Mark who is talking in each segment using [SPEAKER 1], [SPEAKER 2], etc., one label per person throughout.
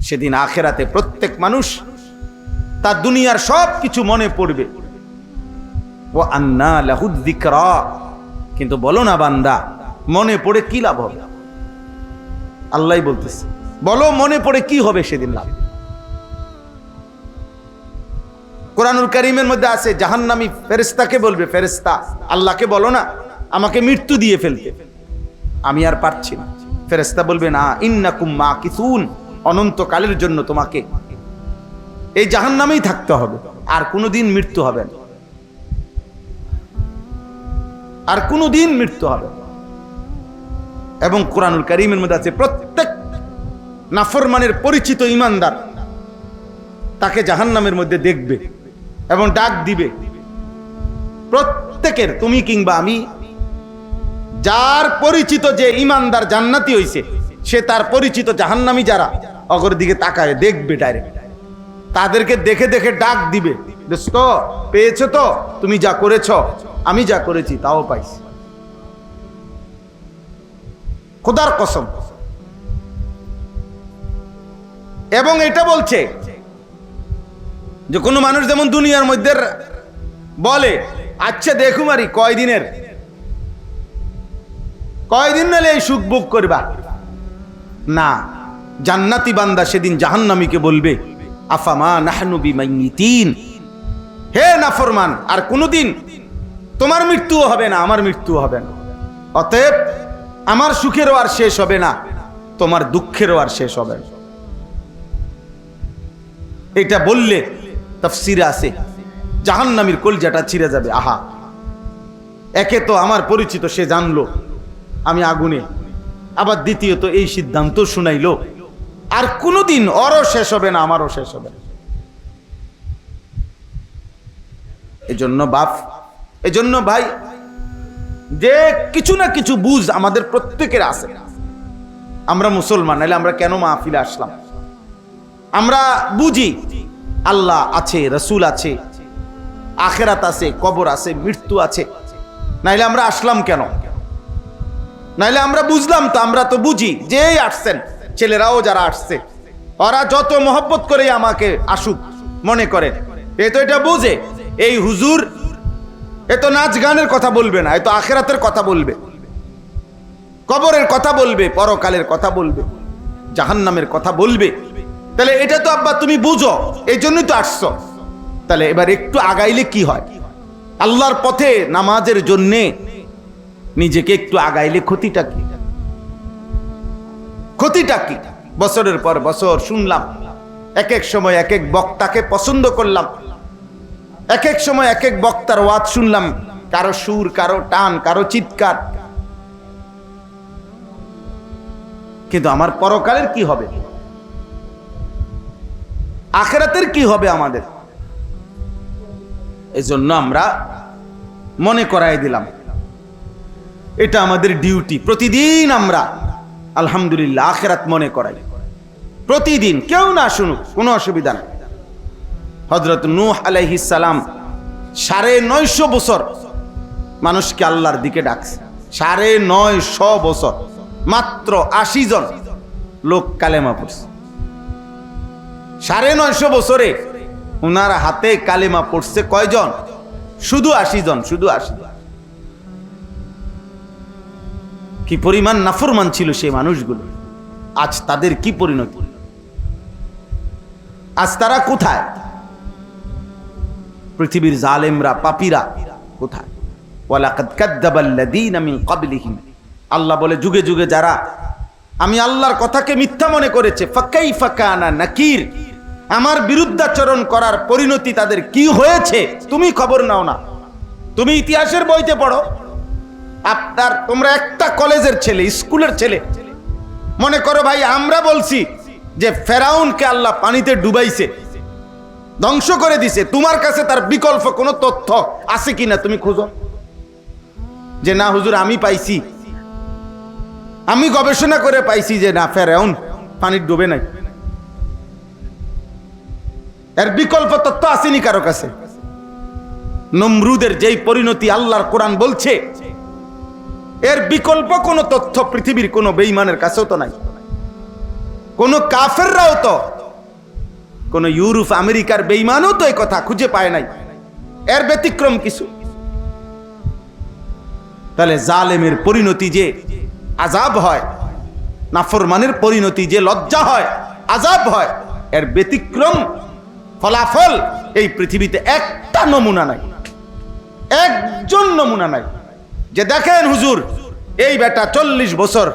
[SPEAKER 1] সেদিন আখেরাতে প্রত্যেক মানুষ তার দুনিয়ার সব কিছু মনে পড়বে। ও আন্না লাহু যিকরা, কিন্তু বলো না বান্দা, মনে পড়ে কি লাভ হবে? আল্লাহই বলতেছে, বলো মনে পড়ে কি হবে সেদিন লাভ? কোরআনুল কারীমের মধ্যে আছে জাহান্নামী ফেরেশতাকে বলবে, ফেরেশতা আল্লাহকে বলো না আমাকে মৃত্যু দিয়ে ফেলতে, আমি আর পারছি না। ফেরেশতা বলবে না, ইন্নাকুম মাকিসুন, অনন্তকালের জন্য তোমাকে এই জাহান্নামেই থাকতে হবে, আর কোনোদিন মৃত্যু হবে না, আর কোনোদিন মৃত্যু হবে না। এবং কোরআনুল কারীমের মধ্যে আছে প্রত্যেক নাফরমানের পরিচিত ঈমানদার তাকে জাহান্নামের মধ্যে দেখবে এবং ডাক দিবে। প্রত্যেকের, তুমি কিংবা আমি, যার পরিচিত যে ঈমানদার জান্নাতি হইছে, সে তার পরিচিত জাহান্নামী যারা অগর দিকে তাকায় দেখবে ডাইরেক্ট, তাদেরকে দেখে দেখে ডাক দিবে, দোস্ত পেয়েছো তো, তুমি যা করেছ, আমি যা করেছি তাও পাইছি, খোদার কসম। এবং এটা বলছে যে কোনো মানুষ যেমন দুনিয়ার মধ্যে বলে, আচ্ছা দেখুমারি কয়দিন নালে এই সুখ ভোগ করবা না, জান্নাতি বান্দা সেদিন জাহান্নামীকে বলবে, আফামা নাহনু বিমাইয়িতিন, হে নাফরমান, আর কোনোদিন তোমার মৃত্যুও হবে না, আমার মৃত্যুও হবে না, অতএব আমার সুখেরও আর শেষ হবে না, তোমার দুঃখেরও আর শেষ হবে না। এটা বললে তাফসীরে আছে জাহান্নামীর কলজাটা ছিঁড়ে যাবে। আহা, একে তো আমার পরিচিত সে জানলো আমি আগুনে, আবার দ্বিতীয়ত এই সিদ্ধান্ত শুনাইলো, আর কোনোদিন ওরও শেষ হবে না, আমারও শেষ হবে না। এজন্য ভাই, যে কিছু না কিছু বুঝ আমাদের প্রত্যেকের আছে। আমরা মুসলমান, নাহলে আমরা কেন মাহফিলে আসলাম? আমরা বুঝি আল্লাহ আছে, রসুল আছে, আখেরাত আছে, কবর আছে, মৃত্যু আছে, নাইলে আমরা আসলাম কেন? নাইলে আমরা বুঝলাম তো, আমরা তো বুঝি যে আসছেন, ছেলেরাও যারা আসছে ওরা যত মহব্বত করে আমাকে আসুক মনে করে, এ তো এটা বুঝে এই হুজুর এ তো নাচ গানের কথা বলবে না, এ তো আখেরাতের কথা বলবে, কবরের কথা বলবে, পরকালের কথা বলবে, জাহান্নামের কথা বলবে। তাহলে এটা তো আব্বা তুমি বুঝো, এই জন্যই তো আসছো। তাহলে এবার একটু আগাইলে কি হয়? আল্লাহর পথে নামাজের জন্যে নিজেকে একটু আগাইলে ক্ষতিটা কি? ক্ষতিটা কি? বছরের পর বছর শুনলাম, এক এক সময় এক এক বক্তাকে পছন্দ করলাম, এক এক সময় এক এক বক্তার ওয়াজ শুনলাম, কারো সুর, কারো টান, কারো চিৎকার, কিন্তু আমার পরকালের কি হবে? আখেরাতের কি হবে আমাদের? এজন্য আমরা মনে করাই দিলাম, এটা আমাদের ডিউটি। প্রতিদিন আমরা আলহামদুলিল্লাহ আখেরাত মনে করাই, প্রতিদিন। কেউ না শুনুক, কোনো অসুবিধা নেই। হযরত নূহ আলাইহিস সালাম ৯৫০ বছর মানুষকে আল্লাহর দিকে ডাকছে, ৯৫০ বছর, মাত্র ৮০ জন লোক কালেমা পড়ছে। ৯৫০ বছরে ওনার হাতে কালেমা পড়ছে কয়জন? শুধু ৮০ জন, শুধু ৮০ জন। কি পরিমাণ নাফরমান ছিল সেই মানুষগুলো, আজ তাদের কি পরিণতি? আজ তারা কোথায়? পৃথিবীর জালেমরা, পাপীরা কোথায়? ওয়ালাকাদ কাযযাবাল্লাযীনা মিন ক্বাবলিহিম, আল্লাহ বলে যুগে যুগে যারা আমি আল্লাহর কথাকে মিথ্যা মনে করেছে, ফাকাইফা কানা নাকির, আমার বিরুদ্ধাচরণ করার পরিণতি তাদের কি হয়েছে তুমি খবর নাও না। তুমি ইতিহাসের বইতে পড়ো, তোমরা একটা কলেজের ছেলে, স্কুলের ছেলে, মনে করো ভাই আমরা বলছি যে ফেরাউনকে আল্লাহ পানিতে ডুবাইছে, ধ্বংস করে দিছে, তোমার কাছে তার বিকল্প কোনো তথ্য আছে কিনা তুমি খুঁজো, যে না হুজুর আমি পাইছি, আমি গবেষণা করে পাইছি যে না ফেরাউন পানির ডুবে নাই। এর বিকল্প তথ্য আসেনি কারো কাছে। নমরুদের যেই পরিণতি আল্লাহর কোরআন বলছে, এর বিকল্প কোনো তথ্য পৃথিবীর কোনো বেঈমানের কাছেও তো নাই। কোন কাফেররাও তো, কোন ইউরোপ আমেরিকার বেঈমানও তো এই কথা খুঁজে পায় নাই, এর ব্যতিক্রম কিছু। তাহলে জালেমের পরিণতি যে আযাব হয়, নাফরমানের পরিণতি যে লজ্জা হয়, আযাব হয়, এর ব্যতিক্রম ফলাফল এই পৃথিবীতে একটা নমুনা নাই, একজন নমুনা নাই যে দেখেন হুজুর এই বেটা 40 বছর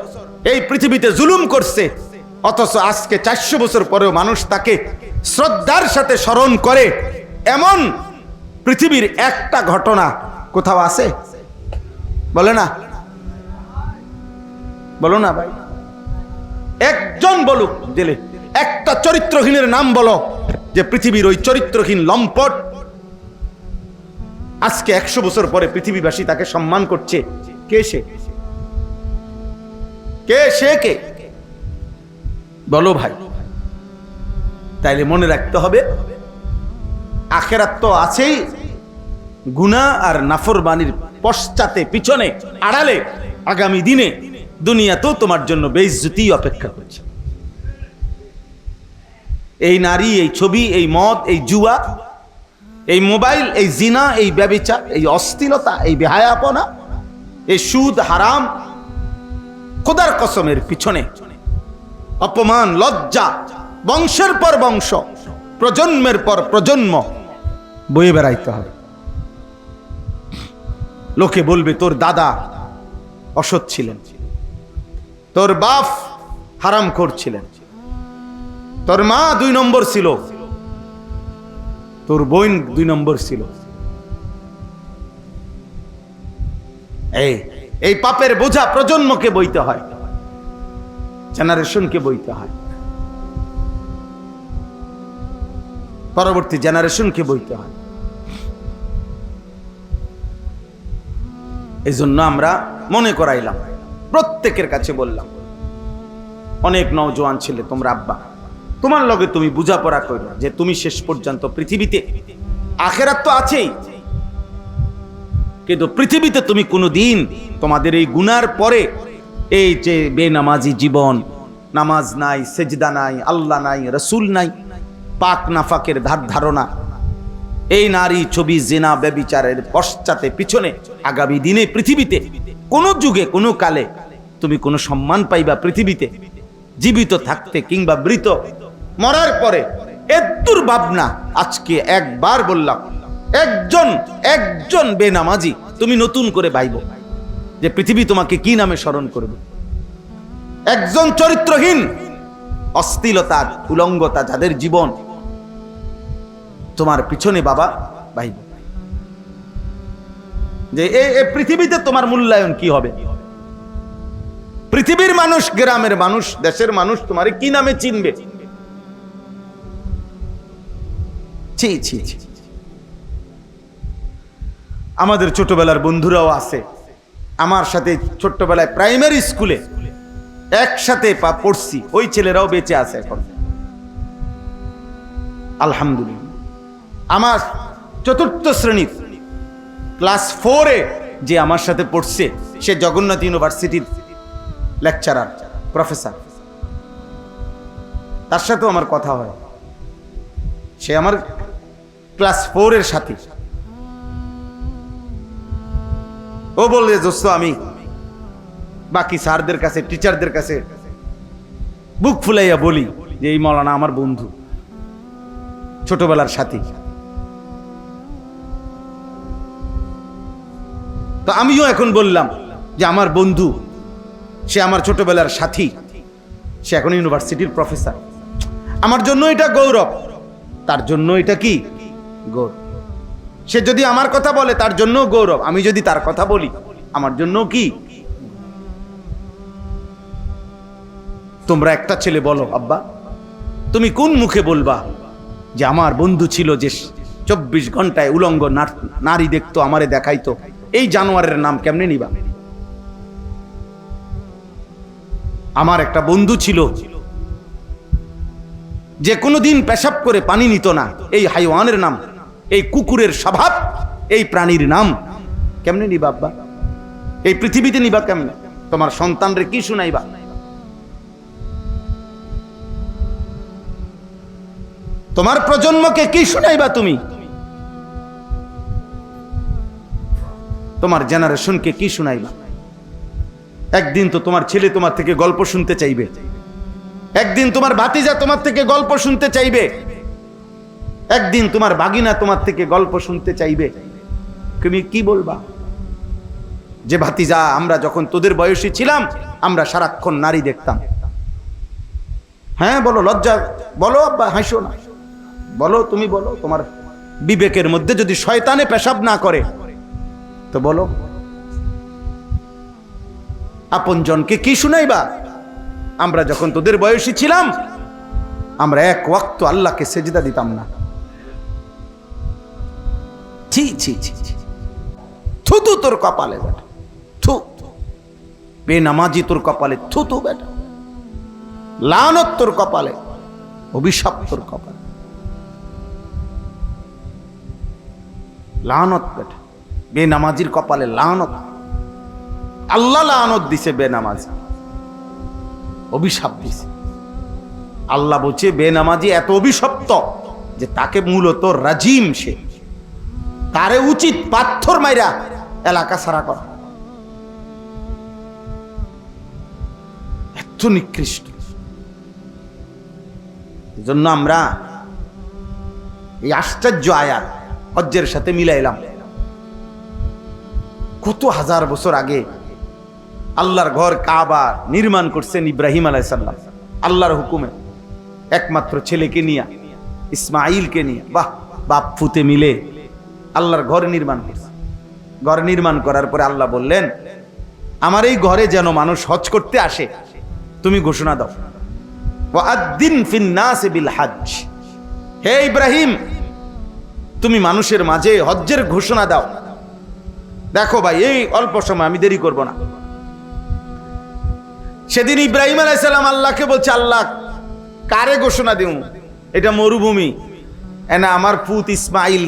[SPEAKER 1] এই পৃথিবীতে জুলুম করছে, অথচ আজকে 400 বছর পরেও মানুষ তাকে শ্রদ্ধার সাথে স্মরণ করে, এমন পৃথিবীর একটা ঘটনা কোথাও আছে? বলে না, বলো না ভাই, একজন বলুক দিলে, একটা চরিত্রহীনের নাম বলো যে পৃথিবীর ওই চরিত্রহীন লম্পট আজকে 100 বছর পরে পৃথিবীবাসী তাকে সম্মান করছে। কে সে? কে সে? কে বলো ভাই? তাইলে মনে রাখতে হবে আখিরাত তো আছেই, গুনাহ আর নাফরমানির পশ্চাতে, পিছনে, আড়ালে আগামী দিনে দুনিয়াতেও তোমার জন্য বেইজ্জতি অপেক্ষা করছে। এই নারী, এই ছবি, এই মদ, এই জুয়া, এই মোবাইল, এই জিনা, এই ব্যভিচার, এই অশ্লীলতা, এই বেহায়াপনা, এই সুদ, হারাম, খোদার কসমের পিছনে অপমান, লজ্জা, বংশের পর বংশ, প্রজন্মের পর প্রজন্ম বয়ে বেড়াইতে হবে। লোকে বলবে তোর দাদা অসৎ ছিলেন, তোর বাপ হারামখোর ছিলেন, তোর মা 2 নম্বর ছিল, তোর বোন 2 নম্বর ছিল। এই পাপের বোঝা প্রজন্মকে বইতে হয়, জেনারেশনকে বইতে হয়, পরবর্তী জেনারেশনকে বইতে হয়। এই জন্য আমরা মনে করাইলাম, প্রত্যেকের কাছে বললাম, অনেক নওজোয়ান ছেলে তোমরা আব্বা, তোমার লগে তুমি বুঝাপড়া করো যে তুমি শেষ পর্যন্ত পৃথিবীতে, আখিরাত তো আছেই, কিন্তু পৃথিবীতে তুমি কোনোদিন তোমাদের এই গুনার পরে এই যে বেনামাজি জীবন, নামাজ নাই, সেজদা নাই, আল্লাহ নাই, রসুল নাই, পাক নাফাকের ধারণা, এই নারী, ছবি, জিনা, ব্যভিচারের পশ্চাতে, পিছনে আগামী দিনে পৃথিবীতে কোন যুগে, কোন কালে তুমি কোনো সম্মান পাইবা পৃথিবীতে জীবিত থাকতে কিংবা মৃত, মরার পরে এদ্দুর ভাবনা। আজকে একবার বললাম, একজন বেনামাজি তুমি নতুন করে ভাইব যে পৃথিবী তোমাকে কি নামে স্মরণ করবে। একজন চরিত্রহীন, অশ্লীলতার, উলঙ্গতা যাদের জীবন, তোমার পিছনে বাবা ভাইব যে এই পৃথিবীতে তোমার মূল্যায়ন কি হবে? পৃথিবীর মানুষ, গ্রামের মানুষ, দেশের মানুষ তোমারে কি নামে চিনবে? ছি ছি ছি। আমাদের ছোটবেলার বন্ধুরাও আছে, আমার সাথে ছোট্টবেলায় প্রাইমারি স্কুলে একসাথে পড়ছি, ওই ছেলেরাও বেঁচে আছে এখন আলহামদুলিল্লাহ। আমার 4th শ্রেণীর ক্লাস 4-এ যে আমার সাথে পড়ছে, সে জগন্নাথ ইউনিভার্সিটির লেকচারার, প্রফেসর, তার সাথেও আমার কথা হয়। সে আমার ক্লাস 4-এর সাথী। ও বললে দোস্ত, আমি বাকি স্যারদের কাছে, টিচারদের কাছে বুক ফুলাইয়া বলি যে এই মৌলানা আমার বন্ধু, ছোটবেলার সাথী। তো আমিও এখন বললাম যে আমার বন্ধু, সে আমার ছোটবেলার সাথী, সে এখন ইউনিভার্সিটির প্রফেসর। আমার জন্য এটা গৌরব, তার জন্য এটা কি গৌরব। সে যদি আমার কথা বলে তার জন্য গৌরব, আমি যদি তার কথা বলি আমার জন্য কি। তোমরা একটা ছেলে বলো, আব্বা তুমি কোন মুখে বলবা যে আমার বন্ধু ছিল যে 24 ঘন্টায় উলঙ্গ নারী দেখতো, আমারে দেখাইতো? এই জানোয়ারের নাম কেমনে নিবা? আমার একটা বন্ধু ছিল যে কোনোদিন পেশাব করে পানি নিত না, এই হাইওয়ানের নাম, এই কুকুরের স্বভাব, এই প্রাণীর নাম কেমনে নিবা আব্বা? এই পৃথিবীতে নিবা কেমনে? তোমার সন্তানরে কি শুনাইবা? তোমার প্রজন্মকে কি শুনাইবা তুমি? তোমার জেনারেশনকে কি শুনাইবা? একদিন তো তোমার ছেলে তোমার থেকে গল্প শুনতে চাইবে, একদিন তোমার ভাতিজা তোমার থেকে গল্প শুনতে চাইবে, একদিন তোমার ভাগিনা তোমার থেকে গল্প শুনতে চাইবে। তুমি কি বলবা? যে ভাতিজা, আমরা যখন তোদের বয়সী ছিলাম আমরা সারাক্ষণ নারী দেখতাম। হ্যাঁ বলো, লজ্জা বলো, আব্বা হাসো না, বলো, তুমি বলো। তোমার বিবেকের মধ্যে যদি শয়তানে পেশাব না করে তো বলো। আপনজনকে কি শুনাইবা? আমরা যখন তোদের বয়সী ছিলাম আমরা এক ওয়াক্ত আল্লাহকে সেজদা দিতাম না। ছি ছি ছি, থুতু তোর কপালে বেটা, থু, বেনামাজি তোর কপালে, থুতু বেটা, লানত তোর কপালে, অভিশাপ তোর কপালে, লানত বেটা, বেনামাজির কপালে লানত। আল্লাহ লানত দিছে বেনামাজি, অভিশাপ দিছে। আল্লাহ বলছে বেনামাজি এত অভিশপ্ত যে তাকে মূলত রাজিম, সে তারে উচিত পাথর মাইরা এলাকা ছাড়া করা। এত নিকৃষ্ট। এজন্য আমরা এই আশ্চর্য আয়াত হজ্জের সাথে মিলাইলাম। কত হাজার বছর আগে আল্লাহর ঘর কাবা নির্মাণ করছেন ইব্রাহিম আলাইহিস সালাম আল্লাহর হুকুমে, একমাত্র ছেলেকে নিয়ে, ইসমাইলকে নিয়ে। বাহ, বাপ ফুতে মিলে আল্লাহর ঘর নির্মাণ করছে। ঘর নির্মাণ করার পরে আল্লাহ বললেন, আমার এই ঘরে যেন মানুষ হজ করতে আসে, তুমি ঘোষণা দাও, ওয়াআদ্দিন ফিন নাস বিল হজ। হে ইব্রাহিম, তুমি মানুষের মাঝে হজ্জের ঘোষণা দাও। দেখো ভাই, এই অল্প সময়, আমি দেরি করব না। সেদিন ইব্রাহিম আলাইহিস সালাম আল্লাহকে বলছে, আল্লাহ কারে ঘোষণা দিও? এটা মরুভূমি, এনা আমার পুত ইসমাইল,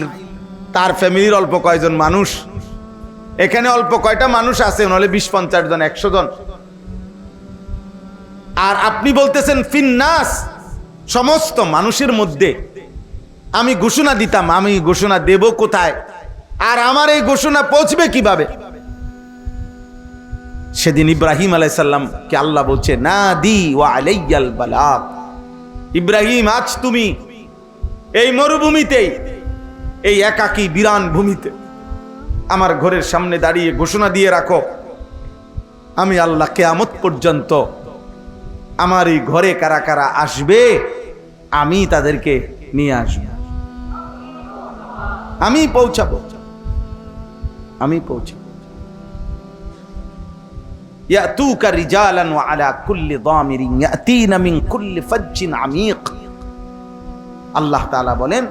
[SPEAKER 1] তার ফ্যামিলির অল্প কয়জন মানুষ, এখানে অল্প কয়টা মানুষ আছে, নাহলে 20-50 জন, 100 জন। আর আপনি বলতেছেন ফিন্নাস, সমস্ত মানুষের মধ্যে আমি ঘোষণা দিতাম, আমি ঘোষণা দেব কোথায়? আর আমার এই ঘোষণা পৌঁছবে কিভাবে? সেদিন ইব্রাহিম আলাইহিস সালামকে আল্লাহ বলছে, না দি ওয়া আলাইয়াল বালাগ। ইব্রাহিম, আজ তুমি এই মরুভূমিতে, এই একাকী বিরান ভূমিতে আমার ঘরের সামনে দাঁড়িয়ে ঘোষণা দিয়ে রাখো, আমি আল্লাহ কিয়ামত পর্যন্ত আমার এই ঘরে কারা কারা আসবে আমি তাদেরকে নিয়ে আসব, আমি পৌঁছাবো, আমি পৌঁছাবো। ইয়াতুকা রিজালান ওয়া আলা কুল্লি দামিরিন ইয়াতিনা মিন কুল্লি ফাজ্জিন আমিক। আল্লাহ তাআলা বলেন,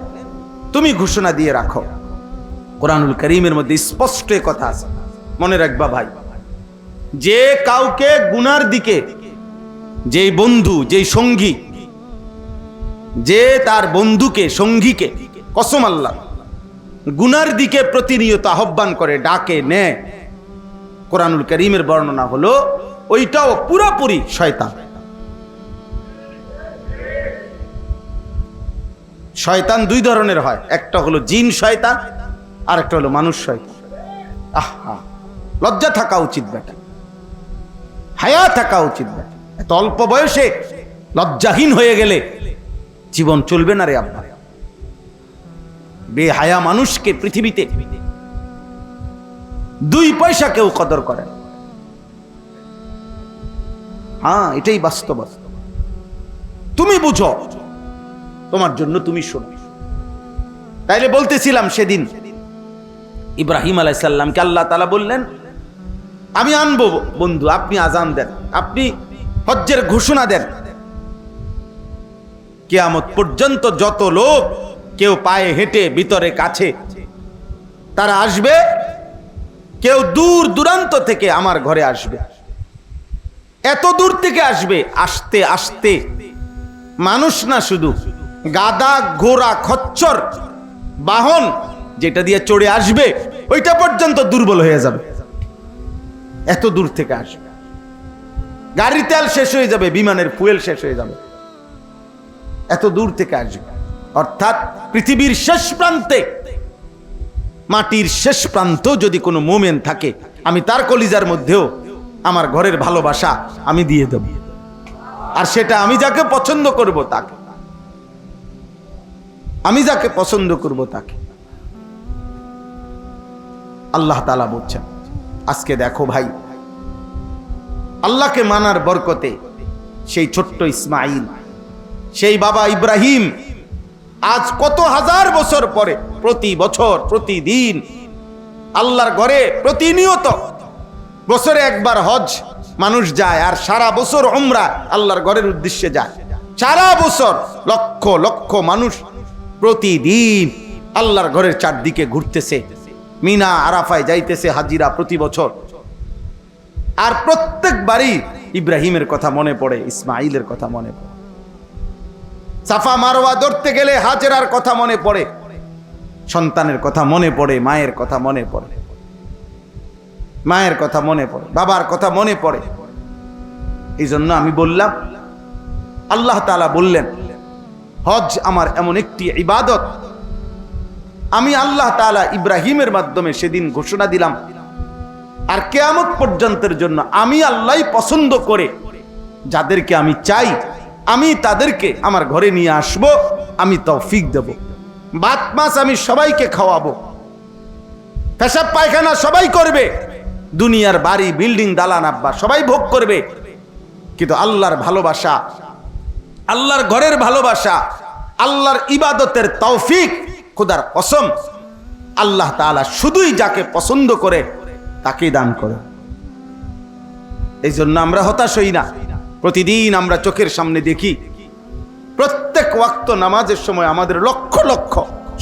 [SPEAKER 1] তুমি ঘোষণা দিয়ে রাখো। কোরআনুল কারীমের মধ্যে স্পষ্ট কথা আছে, মনে রাখবা ভাই। যে কাউকে গুনার দিকে, যেই বন্ধু, যেই সঙ্গী, যে তার বন্ধুকে, সঙ্গীকে, কসম আল্লাহ, গুনার দিকে প্রতিনিয়ত আহ্বান করে, ডাকে, নেয়, কোরআনুল কারীমের বর্ণনা হলো ওইটাও পুরোপুরি শয়তান। শয়তান দুই ধরনের হয়, একটা হলো জিন শয়তান, আর একটা হলো মানুষ শয়তান। আহা, লজ্জা থাকা উচিত বেটা, হায়া থাকা উচিত বেটা। এত অল্প বয়সে লজ্জাহীন হয়ে গেলে জীবন চলবে না রে আব্বা। বেহায়া মানুষকে পৃথিবীতে 2 পয়সা কেউ কদর করে। হ্যাঁ, এটাই বাস্তব। তুমি বুঝো, তোমার জন্য তুমি শোনো। তাইলে বলতেছিলাম, সেদিন ইব্রাহিম আলাইহিস সালামকে আল্লাহ তাআলা বললেন, আমি আনবো বন্ধু, আপনি আজান দেন, আপনি হজ্জের ঘোষণা দেন। কিয়ামত পর্যন্ত যত লোক, কেউ পায়ে হেঁটে ভিতরে কাছে, তারা আসবে, কেউ দূর দূরান্ত থেকে আমার ঘরে আসবে। এত দূর থেকে আসবে, আসতে আসতে মানুষ না, শুধু গাদা, ঘোড়া, খচ্চর, বাহন যেটা দিয়ে চড়ে আসবে ওইটা পর্যন্ত দুর্বল হয়ে যাবে। এত দূর থেকে আসবে, গাড়ির তেল শেষ হয়ে যাবে, বিমানের ফুয়েল শেষ হয়ে যাবে, এত দূর থেকে আসবে। অর্থাৎ পৃথিবীর শেষ প্রান্তে, মাটির শেষ প্রান্ত যদি কোনো মোমেন থাকে, আমি তার কলিজার মধ্যেও আমার ঘরের ভালোবাসা আমি দিয়ে দেব। আর সেটা আমি যাকে পছন্দ করব তাকে, আমি যাকে পছন্দ করব তাকে। আল্লাহ তাআলা বলছেন। আজকে দেখো ভাই, আল্লাহকে মানার বরকতে সেই ছোট্ট ইসমাইল, সেই বাবা ইব্রাহিম আজ কত হাজার বছর পরে প্রতি বছর প্রতিদিন আল্লাহর ঘরে প্রতিনিয়ত বছরে একবার হজ মানুষ যায়, আর সারা বছর উমরা আল্লাহর ঘরের উদ্দেশ্যে যায়। সারা বছর লক্ষ লক্ষ মানুষ প্রতিদিন আল্লাহর ঘরের চারদিকে ঘুরতেছে, মিনা আরাফায় যাইতেছে হাজিরা প্রতি বছর। আর প্রত্যেকবারই ইব্রাহিমের কথা মনে পড়ে, ইসমাইলের কথা মনে পড়ে। সাফা মারওয়া ধরতে গেলে হাজেরার কথা মনে পড়ে, সন্তানের কথা মনে পড়ে, মায়ের কথা মনে পড়ে, মায়ের কথা মনে পড়ে, বাবার কথা মনে পড়ে। এই জন্য আমি বললাম, আল্লাহ তাআলা বললেন হজ আমার এমন একটি ইবাদত, আমি আল্লাহ তাআলা ইব্রাহিমের মাধ্যমে সেদিন ঘোষণা দিলাম, আর কিয়ামত পর্যন্তের জন্য আমি আল্লাহই পছন্দ করে যাদেরকে আমি চাই আমি তাদেরকে আমার ঘরে নিয়ে আসব, আমি তৌফিক দেব। ভাত মাছ আমি সবাইকে খাওয়াবো, পেশাব পায়খানা সবাই করবে, দুনিয়ার বাড়ি বিল্ডিং দালান আব্বা সবাই ভোগ করবে, কিন্তু আল্লাহর ভালোবাসা, আল্লাহর ঘরের ভালোবাসা, আল্লাহর ইবাদতের তৌফিক, খোদার কসম আল্লাহ তাআলা শুধুই যাকে পছন্দ করে তাকেই দান করে। এই জন্য আমরা হতাশ হই না। প্রতিদিন আমরা চোখের সামনে দেখি প্রত্যেক ওয়াক্ত নামাজের সময় আমাদের লক্ষ লক্ষ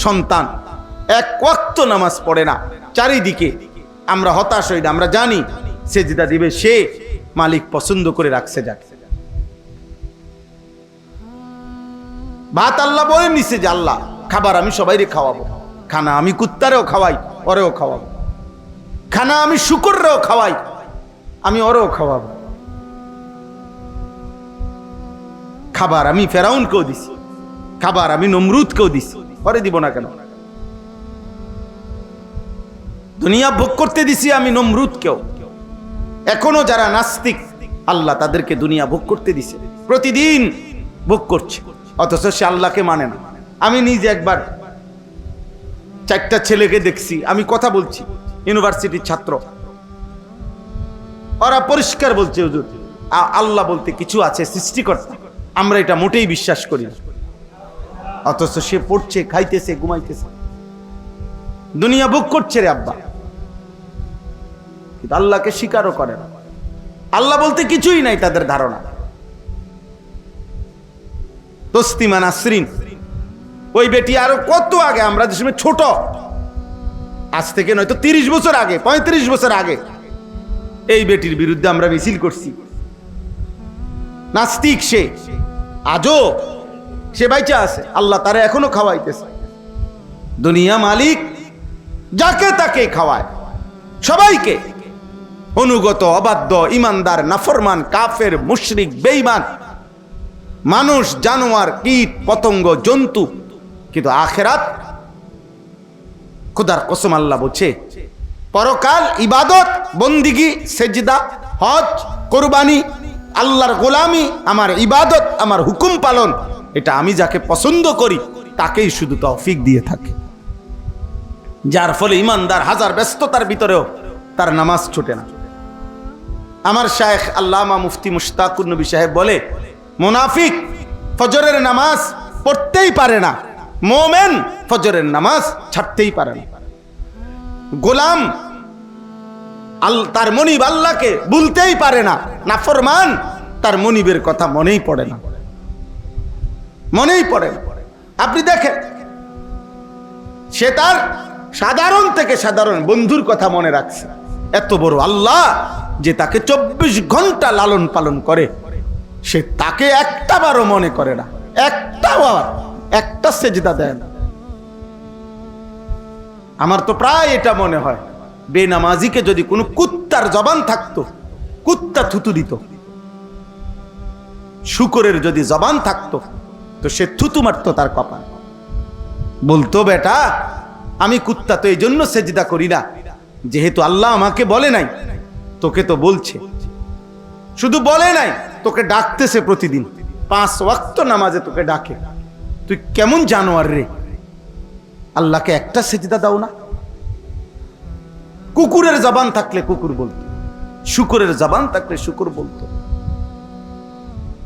[SPEAKER 1] সন্তান এক ওয়াক্ত নামাজ পড়ে না। চারিদিকে আমরা হতাশ হই না, আমরা জানি সেজদা দিবে সে মালিক পছন্দ করে রাখছে যাকে। ভাত আল্লাহ বলে নিছে যে আল্লাহ খাবার আমি সবাইরে খাওয়াবো, খানা আমি কুত্তারেও খাওয়াই ওরেও খাওয়াবো, খানা আমি শুকররেও খাওয়াই আমি ওরেও খাওয়াবো, খাবার আমি ফেরাউনকেও দিছি, খাবার আমি নমরুদকেও দিছি, ওরে দিব না কেন? দুনিয়া ভোগ করতে দিছি আমি নমরুদকেও। এখনো যারা নাস্তিক আল্লাহ তাদেরকে দুনিয়া ভোগ করতে দিছে, প্রতিদিন ভোগ করছে, অথচ সে আল্লাহকে মানে না। আমি নিজে একবার 4টা ছেলেকে দেখছি, আমি কথা বলছি, ইউনিভার্সিটির ছাত্র, ওরা পরিষ্কার বলছে হুজুর আল্লাহ বলতে কিছু আছে, সৃষ্টিকর্তা, আমরা এটা মোটেই বিশ্বাস করি না। অথচ সে পড়ছে, খাইতেছে, ঘুমাইতেছে, দুনিয়া ভোগ করছে রে আব্বা, কিন্তু আল্লাহকে স্বীকারও করে না। আল্লাহ বলতে কিছুই নাই তাদের ধারণা। তসলিমা নাসরিন ওই বেটি আরো কত আগে, আমরা যে সময় ছোট, আজ থেকে নয়তো 30 বছর আগে, 35 বছর আগে এই বেটির বিরুদ্ধে আমরা মিছিল করছি। নাস্তিক সে, আজও সে বাইচা আছে, আল্লাহ তারা এখনো খাওয়াইতেছে। দুনিয়া মালিক যাকে তাকে খাওয়ায়, সবাইকে, অনুগত, অবাধ্য, ইমানদার, নাফরমান, কাফের, মুশরিক, বেঈমান, মানুষ, জানোয়ার, কীট পতঙ্গ, জন্তু। কিন্তু আখিরাত, খোদার কসম আল্লাহ বলছে পরকাল ইবাদত, বন্দিগি, সেজদা, হজ, কুরবানি, আল্লাহর গোলামি, আমার ইবাদত, আমার হুকুম পালন, এটা আমি যাকে পছন্দ করি তাকেই শুধু তৌফিক দিয়ে থাকে। যার ফলে ইমানদার হাজার ব্যস্ততার ভিতরেও তার নামাজ ছুটে না। আমার শায়েখ আল্লামা মুফতি মুশতাকুর নবী সাহেব বলে, মুনাফিক ফজরের নামাজ পড়তেই পারে না, মোমেন ফজরের নামাজ ছাড়তেই পারে না। গোলাম তার মনিব আল্লাহকে ভুলতেই পারে না, নাফরমান তার মনিবের কথা মনেই পড়ে না, মনেই পড়ে না। আপনি দেখেন, সে তার সাধারণ থেকে সাধারণ বন্ধুর কথা মনে রাখছে, এত বড় আল্লাহ যে তাকে 24 ঘন্টা লালন পালন করে, সে তাকে একটা বারও মনে করে না, একটা সেজদা দেয় না। আমার তো প্রায় এটা মনে হয়, বেনামাজিকে যদি কোনো কুত্তার জবান থাকতো, কুত্তা থুতু দিত। শুকরের যদি জবান থাকতো তো সে থুতু মারতো তার কপাল। বলতো, বেটা আমি কুত্তা তো এই জন্য সেজদা করি না, যেহেতু আল্লাহ আমাকে বলে নাই। তোকে তো বলছে, শুধু বলে নাই, তোকে ডাকতেছে প্রতিদিন 5 ওয়াক্ত নামাজে তোকে ডাকে। তুই কেমন জানোয়ার রে, আল্লাহকে একটা সেজদা দাও না? কুকুরের জবান থাকলে কুকুর বলতো, শুকরের জবান থাকলে শুকর বলতো।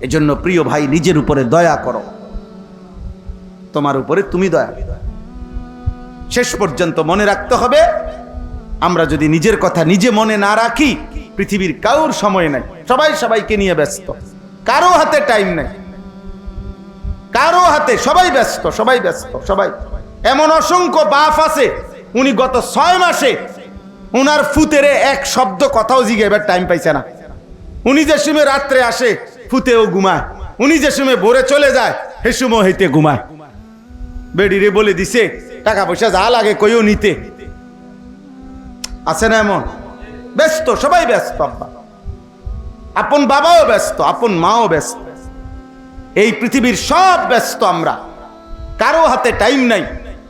[SPEAKER 1] এজন্য প্রিয় ভাই, নিজের উপরে দয়া করো, তোমার উপরে তুমি দয়া। শেষ পর্যন্ত মনে রাখতে হবে, আমরা যদি নিজের কথা নিজে মনে না রাখি, পৃথিবীর কারোর সময় নাই, সবাই সবাইকে নিয়ে ব্যস্ত, কারো হাতে টাইম নাই, কারো হাতে, সবাই ব্যস্ত, সবাই ব্যস্ত, সবাই। এমন অসংখ্য বাপ আছে, উনি গত 6 মাসে উনার ফুতেরে এক শব্দ কথাও জিজ্ঞাসার টাইম পাইছে না। উনি যে সময় রাত্রে আসে ফুতেও ঘুমায়, উনি যে সময় ভোরে চলে যায় সে সময় হইতে ঘুমায়। বেডিরে বলে দিছে টাকা পয়সা যা লাগে কইও নিতে, আছে না এমন? ব্যস্ত, সবাই ব্যস্ত, আপন বাবাও ব্যস্ত, আপন মাও ব্যস্ত, এই পৃথিবীর সব ব্যস্ত, আমরা কারো হাতে টাইম নাই।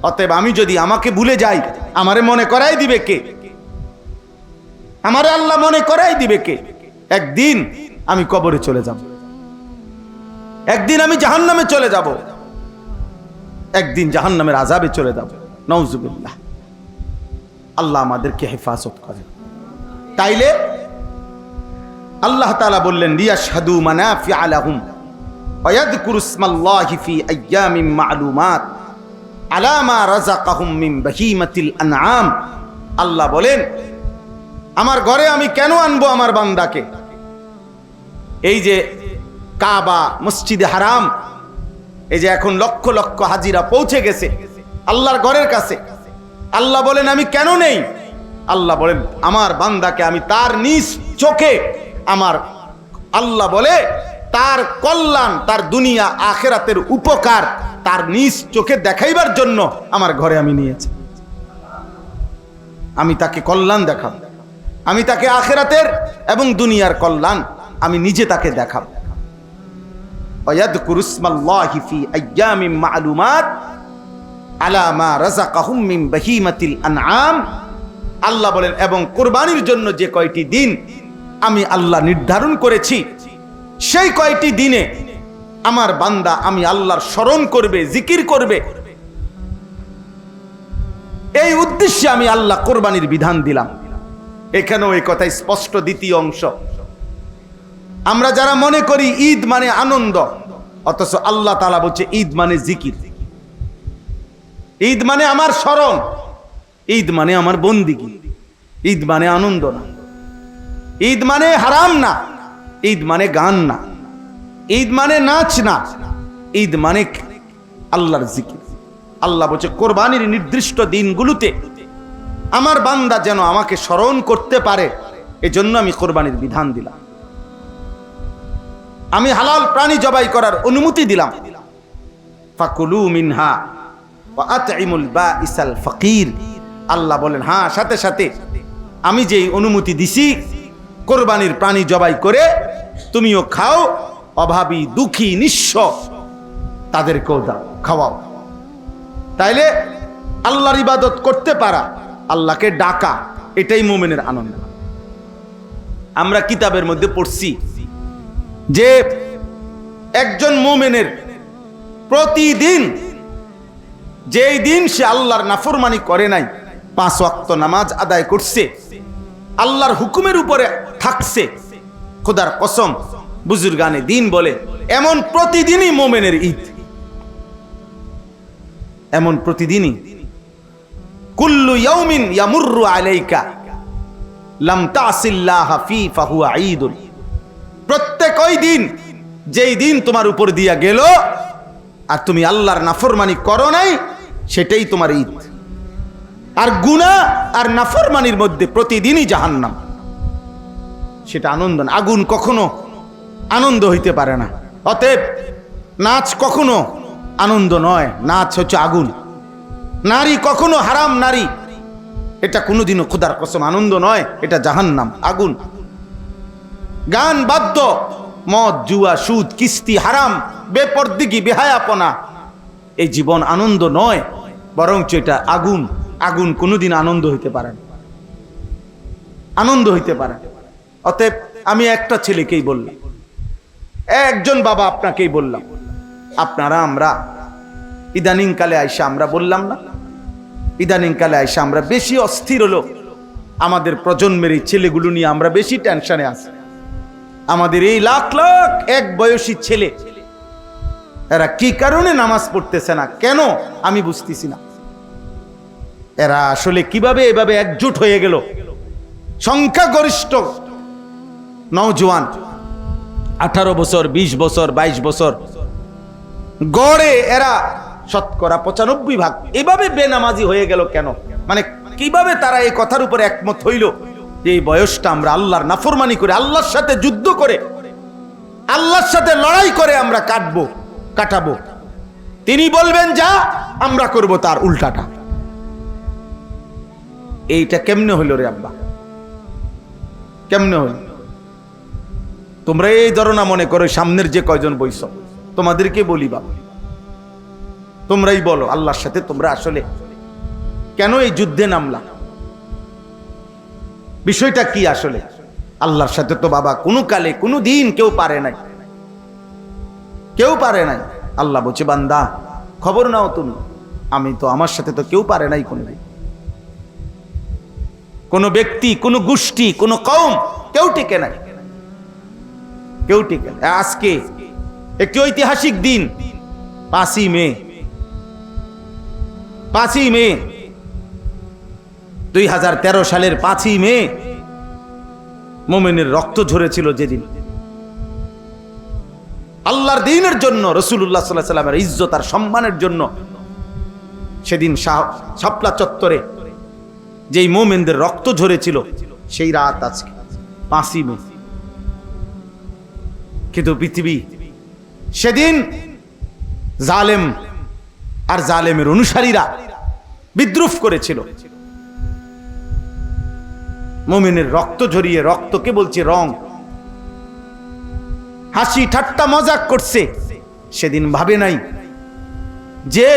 [SPEAKER 1] অতএব আমি যদি আমাকে ভুলে যাই, আমারে মনে করাই দিবে কে? আমারে আল্লাহ মনে করাই দিবে কে? একদিন আমি কবরে চলে যাব, একদিন আমি জাহান্নামে চলে যাব, একদিন জাহান্নামের আযাবে চলে যাব। নাউযুবিল্লাহ, আল্লাহ আমাদেরকে হেফাজত করেন। তাইলে আল্লাহ তাআলা বললেন, লিয়াশহাদু মানাফিআ লাহুম ওয়া ইয়াযকুরু ইসমাল্লাহি ফি আইয়ামিন মা'লুমাত আলা মা রাযাকাহুম মিন বাহিমাতিল আনআম। আল্লাহ বলেন, আমার ঘরে আমি কেন আনবো আমার বান্দাকে? এই যে কাবা, মসজিদে হারাম, এই যে এখন লক্ষ লক্ষ হাজিরা পৌঁছে গেছে আল্লাহর ঘরের কাছে, আল্লাহ বলেন আমি কেন নেই? আল্লাহ বলেন আমার বান্দাকে আমি তার নিজ চোখে, আমার আল্লাহ বলে তার কল্যাণ, তার দুনিয়া আখিরাতের উপকার তার নিজ চোখে দেখাইবার জন্য আমার ঘরে আমি নিয়েছি। আমি তাকে কল্যাণ দেখাব, আমি তাকে আখিরাতের এবং দুনিয়ার কল্যাণ আমি নিজে তাকে দেখাব। ওয়ায়াযকুরু ইসমাল্লাহি ফি আইয়ামিন মা'লুমাত আলা মা রাযাকাহুম মিন বাহিমাতিল আনআম। আল্লাহ বলেন, এবং কুরবানির জন্য যে কয়টি দিন আমি আল্লাহ নির্ধারণ করেছি, সেই কয়টি দিনে আমার বান্দা আমি আল্লাহর স্মরণ করবে, জিকির করবে। এই উদ্দেশ্যে আমি আল্লাহ কুরবানির বিধান দিলাম। এখানেও এই কথা স্পষ্ট। দ্বিতীয় অংশ, আমরা যারা মনে করি ঈদ মানে আনন্দ, অথচ আল্লাহ তাআলা বলছে ঈদ মানে জিকির, ঈদ মানে আমার স্মরণ, ঈদ মানে আমার বন্দিগি, ঈদ মানে আনন্দ না, ঈদ মানে হারাম না, ঈদ মানে গান না, ঈদ মানে নাচ না, ঈদ মানে আল্লাহর জিকির। আল্লাহ বলছে কোরবানির নির্দিষ্ট দিনগুলোতে আমার বান্দা যেন আমাকে স্মরণ করতে পারে, এজন্য আমি কোরবানির বিধান দিলাম। আমি হালাল প্রাণী জবাই করার অনুমতি দিলাম। ফাকুলু মিনহা ওয়া আতইমুল বাঈসাল ফাকির। আল্লাহ বলেন, হ্যাঁ, সাথে সাথে আমি যেই অনুমতি দিছি কোরবানির প্রাণী জবাই করে তুমিও খাও, অভাবী, দুঃখী, নিঃস্ব তাদেরকেও দাও, খাওয়াও। তাইলে আল্লাহর ইবাদত করতে পারা, আল্লাহকে ডাকা, এটাই মুমিনের আনন্দ। আমরা কিতাবের মধ্যে পড়ছি যে একজন মুমিনের প্রতিদিন, যেই দিন সে আল্লাহর নাফরমানি করে নাই, 5 ওয়াক্ত নামাজ আদায় করছে, আল্লাহর হুকুমের উপরে থাকছে, খোদার কসম, বুজুর্গানে দিন বলে এমন প্রতিদিনই মুমিনের ঈদ, এমন প্রতিদিনই। কুল্লু ইয়াউমিন ইয়ামুররু আলাইকা লাম তাসিল্লাহ ফি ফাহুয়া ঈদুন। প্রত্যেক ওই দিন, যেই দিন তোমার উপর দিয়া গেল আর তুমি আল্লাহর নাফরমানি করো নাই, সেটাই তোমার ঈদ। আর গুনাহ আর নাফরমানির মধ্যে প্রতিদিনই জাহান্নাম, সেটা আনন্দ না। আগুন কখনো আনন্দ হইতে পারে না। অতএব নাচ কখনো আনন্দ নয়, নাচ হচ্ছে আগুন। নারী কখনো হারাম নারী, এটা কোনোদিনও খোদার কসম আনন্দ নয়, এটা জাহান্নাম, আগুন। গান, বাদ্য, মদ, জুয়া, সুদ, কিস্তি, হারাম, বেপরদিগি, বেহায়াপনা, এই জীবন আনন্দ নয়, বরঞ্চ এটা আগুন। আগুন কোনোদিন আনন্দ হইতে পারে না, আনন্দ হইতে পারে। অতএব আমি একটা ছেলেকেই বললাম, একজন বাবা আপনাকেই বললাম, আপনারা আমরা ইদানিং কালে আইসা আমরা বললাম না, ইদানিং কালে আইসা আমরা বেশি অস্থির হলো। আমাদের প্রজন্মের এই ছেলেগুলো নিয়ে আমরা বেশি টেনশনে আছি। আমাদের এই লাখ লাখ এক বয়সী ছেলে, এরা কি কারণে নামাজ পড়তেছে না, কেন আমি বুঝতেছি না। এরা আসলে কিভাবে এভাবে একজোট হয়ে গেল? সংখ্যাগরিষ্ঠ নওজোয়ান 18 বছর, 20 বছর, 22 বছর, গড়ে এরা শতকরা 95 এভাবে বেনামাজি হয়ে গেল কেন? মানে কিভাবে তারা এই কথার উপর একমত হইল যে এই বয়সটা আমরা আল্লাহর নাফরমানি করে, আল্লাহর সাথে যুদ্ধ করে, আল্লাহর সাথে লড়াই করে আমরা কাটাবো। তিনি বলবেন যা, আমরা করব তার উল্টাটা। এইটা কেমনে হইল রে আব্বা, কেমনে হইল? তোমরা এই ধারণা মনে করো সামনের যে কয়জন বইস তোমাদেরকে বলি বাবা, তোমরাই বলো আল্লাহর সাথে তোমরা আসলে কেন এই যুদ্ধে নামলা? বিষয়টা কি আসলে? আল্লাহর সাথে তো বাবা কোনো কালে কোনো দিন কেউ পারে নাই, কেউ পারে নাই। আল্লাহ বলছে বান্দা খবর নাও তুমি, আমি তো, আমার সাথে তো কেউ পারে নাই কোনোদিন। কোনো ব্যক্তি, কোনো গোষ্ঠী, কোনো কওম কেউ টিকে নাই, কেউ টিকে নাই। আজকে একটি ঐতিহাসিক দিন, 5ই মে 2013 সালের 5ই মে মুমিনের রক্ত ঝরেছিল যেদিন আল্লাহর দ্বীনের জন্য, রাসূলুল্লাহ সাল্লাল্লাহু আলাইহি ওয়াসাল্লামের ইজ্জত আর সম্মানের জন্য। সেদিন শাপলা চত্বরে যেই মুমিনদের রক্ত ঝরেছিল সেই রাত আজকে 5ই মে। কিন্তু পৃথিবী সেদিন জালেম আর জালেমের অনুসারীরা বিদ্রুপ করেছিল। মুমিনের রক্ত ঝরিয়ে, রক্তকে বলছে রং, হাসি ঠাট্টা মজাক করছে। সেদিন ভাবে নাই যে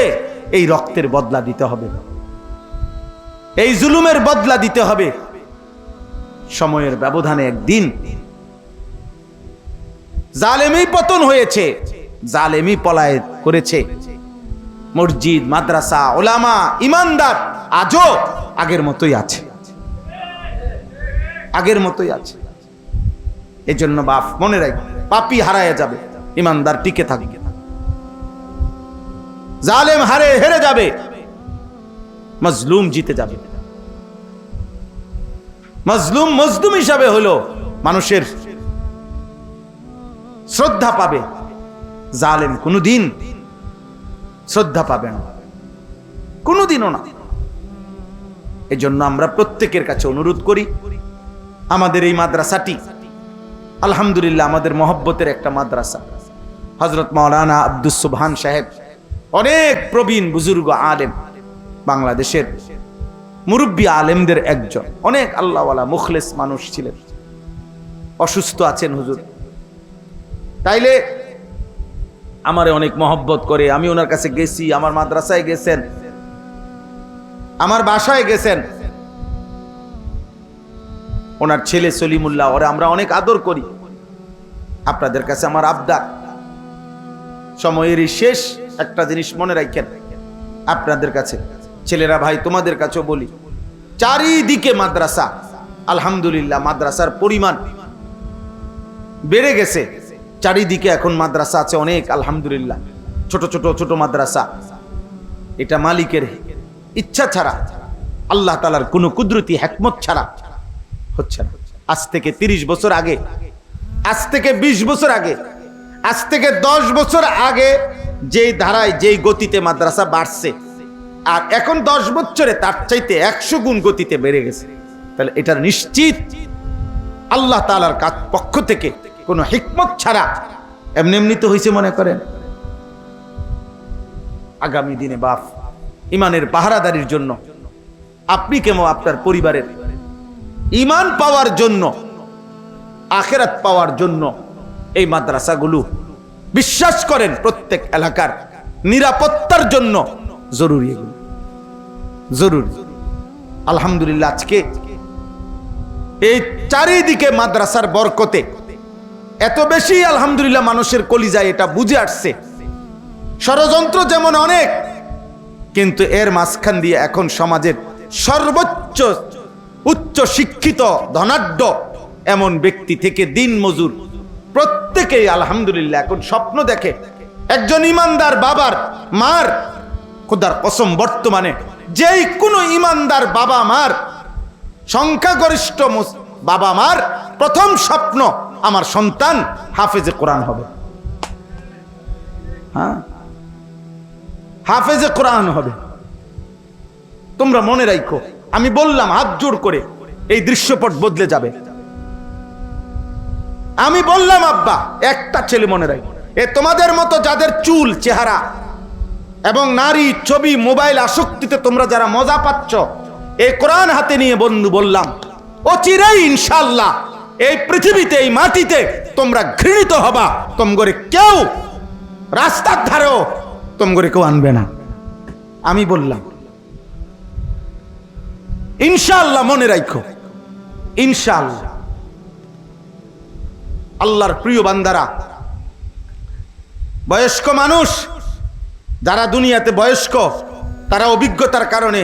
[SPEAKER 1] এই রক্তের বদলা দিতে হবে, এই জুলুমের বদলা দিতে হবে। সময়ের ব্যবধানে একদিন জালেমই পতন হয়েছে, জালেমই পলায়ন করেছে। মসজিদ, মাদ্রাসা, ওলামা, ইমানদার আজও আগের মতোই আছে, আগের মতোই আছে। এই জন্য বাপ মনে রাখ, পাপী হারায় যাবে, ইমানদার টিকে থাকবে। জালেম হেরে যাবে, মজলুম জিতে যাবে। মজলুম মজলুম হিসাবে হলো মানুষের শ্রদ্ধা পাবে, জালেম কোনোদিন শ্রদ্ধা পাবে না, কোনোদিনও না। এই জন্য আমরা প্রত্যেকের কাছে অনুরোধ করি, আমাদের এই মাদ্রাসাটি আলহামদুলিল্লাহ আমাদের মহব্বতের একটা মাদ্রাসা। হযরত মাওলানা আব্দুস সুবহান সাহেব অনেক প্রবীণ বুজুর্গ আলেম, বাংলাদেশের মুরব্বী আলেমদের একজন, অনেক আল্লাহওয়ালা মুখলেস মানুষ ছিলেন। অসুস্থ আছেন হুজুর, তাইলে আমারে অনেক মহব্বত করে। আমি ওনার কাছে গেছি, আমার মাদ্রাসায় গেছেন, আমার বাসায় গেছেন। ওনার ছেলে সলিমুল্লাহ, ওরা আমরা অনেক আদর করি। আপনাদের কাছে আমার আবদার, সময়েরই শেষ একটা জিনিস মনে রাখেন আপনাদের কাছে, ছেলেরা ভাই তোমাদের কাছেও বলি, চারিদিকে মাদ্রাসা, আলহামদুলিল্লাহ মাদ্রাসার পরিমাণ বেড়ে গেছে। চারিদিকে এখন মাদ্রাসা আছে অনেক, আলহামদুলিল্লাহ। ছোট ছোট ছোট মাদ্রাসা, এটা মালিকের ইচ্ছা ছাড়া, আল্লাহ তাআলার কোনো কুদরতি হিকমত ছাড়া হচ্ছে না। আজ থেকে 30 বছর আগে, আজ থেকে 20 বছর আগে, আজ থেকে 10 বছর আগে যেই ধারায় যেই গতিতে মাদ্রাসা বাড়ছে, আর এখন 10 বছরে তার চাইতে 100 গুণ গতিতে বেড়ে গেছে। তাহলে এটা নিশ্চিত আল্লাহ তাআলার পক্ষ থেকে কোনো হিকমত ছাড়া এমনি এমনি তো হয়েছে মনে করেন। আগামী দিনে বাপ ইমানের পাহারাদারির জন্য, আপনি কেমন আপনার পরিবারের ইমান পাওয়ার জন্য, আখিরাত পাওয়ার জন্য এই মাদ্রাসাগুলো বিশ্বাস করেন প্রত্যেক এলাকার নিরাপত্তার জন্য জরুরি। এগুলো জরুরি। আলহামদুলিল্লাহ আজকে এই চারিদিকে মাদ্রাসার বরকতে এত বেশি আলহামদুলিল্লাহ মানুষের কলিজায় এটা বুঝে আসছে। ষড়যন্ত্র যেমন অনেক, কিন্তু এর মাঝখান দিয়ে এখন সমাজের সর্বোচ্চ উচ্চ শিক্ষিত ধনাঢ্য এমন ব্যক্তি থেকে দিন মজুর প্রত্যেকেই আলহামদুলিল্লাহ এখন স্বপ্ন দেখে একজন ইমানদার বাবার মার, খোদার কসম বর্তমানে যেই কোনো ইমানদার বাবা মার, সংখ্যাগরিষ্ঠ বাবা মার প্রথম স্বপ্ন আমার সন্তান হাফেজে কোরআন হবে। হ্যাঁ, হাফেজে কোরআন হবে। তোমরা মনে রাখো, আমি বললাম হাত জোড় করে এই দৃশ্যপট বদলে যাবে। আমি বললাম আব্বা একটা ছেলে মনে রাখো, এ তোমাদের মতো যাদের চুল চেহারা এবং নারী ছবি মোবাইল আসক্তিতে তোমরা যারা মজা পাচ্ছ, এই কোরআন হাতে নিয়ে বন্ধু বললাম অচিরেই ইনশাআল্লাহ এই পৃথিবীতে এই মাটিতে তোমরা ঘৃণিত হবা। তোমগরে কেউ রাস্তার ধারেও তোমগরে কেউ আনবে না। আমি বললাম ইনশাআল্লাহ, মনে রাখো ইনশাআল্লাহ। আল্লাহর প্রিয় বান্দারা, বয়স্ক মানুষ যারা দুনিয়াতে বয়স্ক, তারা অভিজ্ঞতার কারণে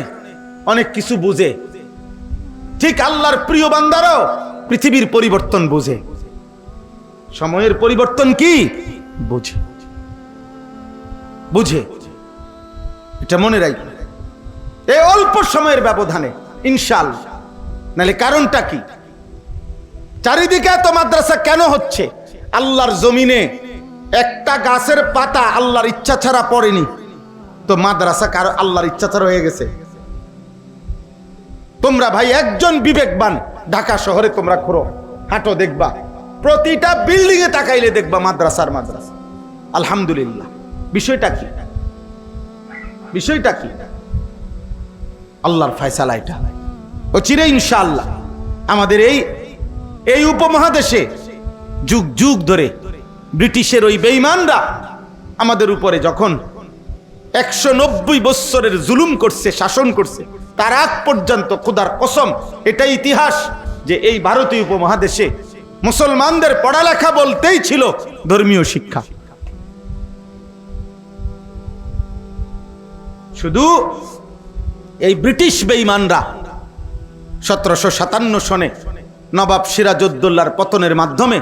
[SPEAKER 1] অনেক কিছু বুঝে। ঠিক আল্লাহর প্রিয় বান্দারাও পৃথিবীর পরিবর্তন বুঝে, সময়ের পরিবর্তন কি বুঝে বুঝে এটা মনে রাখবে এই অল্প সময়ের ব্যবধানে ইনশাআল্লাহ। নাহলে কারণটা কি? চারিদিকে এত মাদ্রাসা কেন হচ্ছে? আল্লাহর জমিনে একটা গাছের পাতা আল্লাহর ইচ্ছা ছাড়া পড়েনি, তো মাদ্রাসা কারো আল্লাহর ইচ্ছা ছাড়া হয়ে গেছে? তোমরা ভাই একজন বিবেকবান ঢাকা শহরে তোমরা ঘুরো, হাঁটো, দেখবা প্রতিটা বিল্ডিং এ তাকাইলে দেখবা মাদ্রাসার মাদ্রাসা। আলহামদুলিল্লাহ। বিষয়টা কি? বিষয়টা কি? আল্লাহর ফয়সালা এটা। ও চিরে ইনশাআল্লাহ আমাদের এই উপমহাদেশে যুগ যুগ ধরে ব্রিটিশের ওই বেঈমানরা আমাদের উপরে যখন 190 বছরের জুলুম করছে, শাসন করছে, তার আগ পর্যন্ত খোদার কসম এটাই ইতিহাস যে এই ভারতীয় উপমহাদেশে মুসলমানদের পড়ালেখা বলতেই ছিল ধর্মীয় শিক্ষা। শুধু এই ব্রিটিশ বেঈমানরা 1757 সনে নবাব সিরাজউদ্দৌলার পতনের মাধ্যমে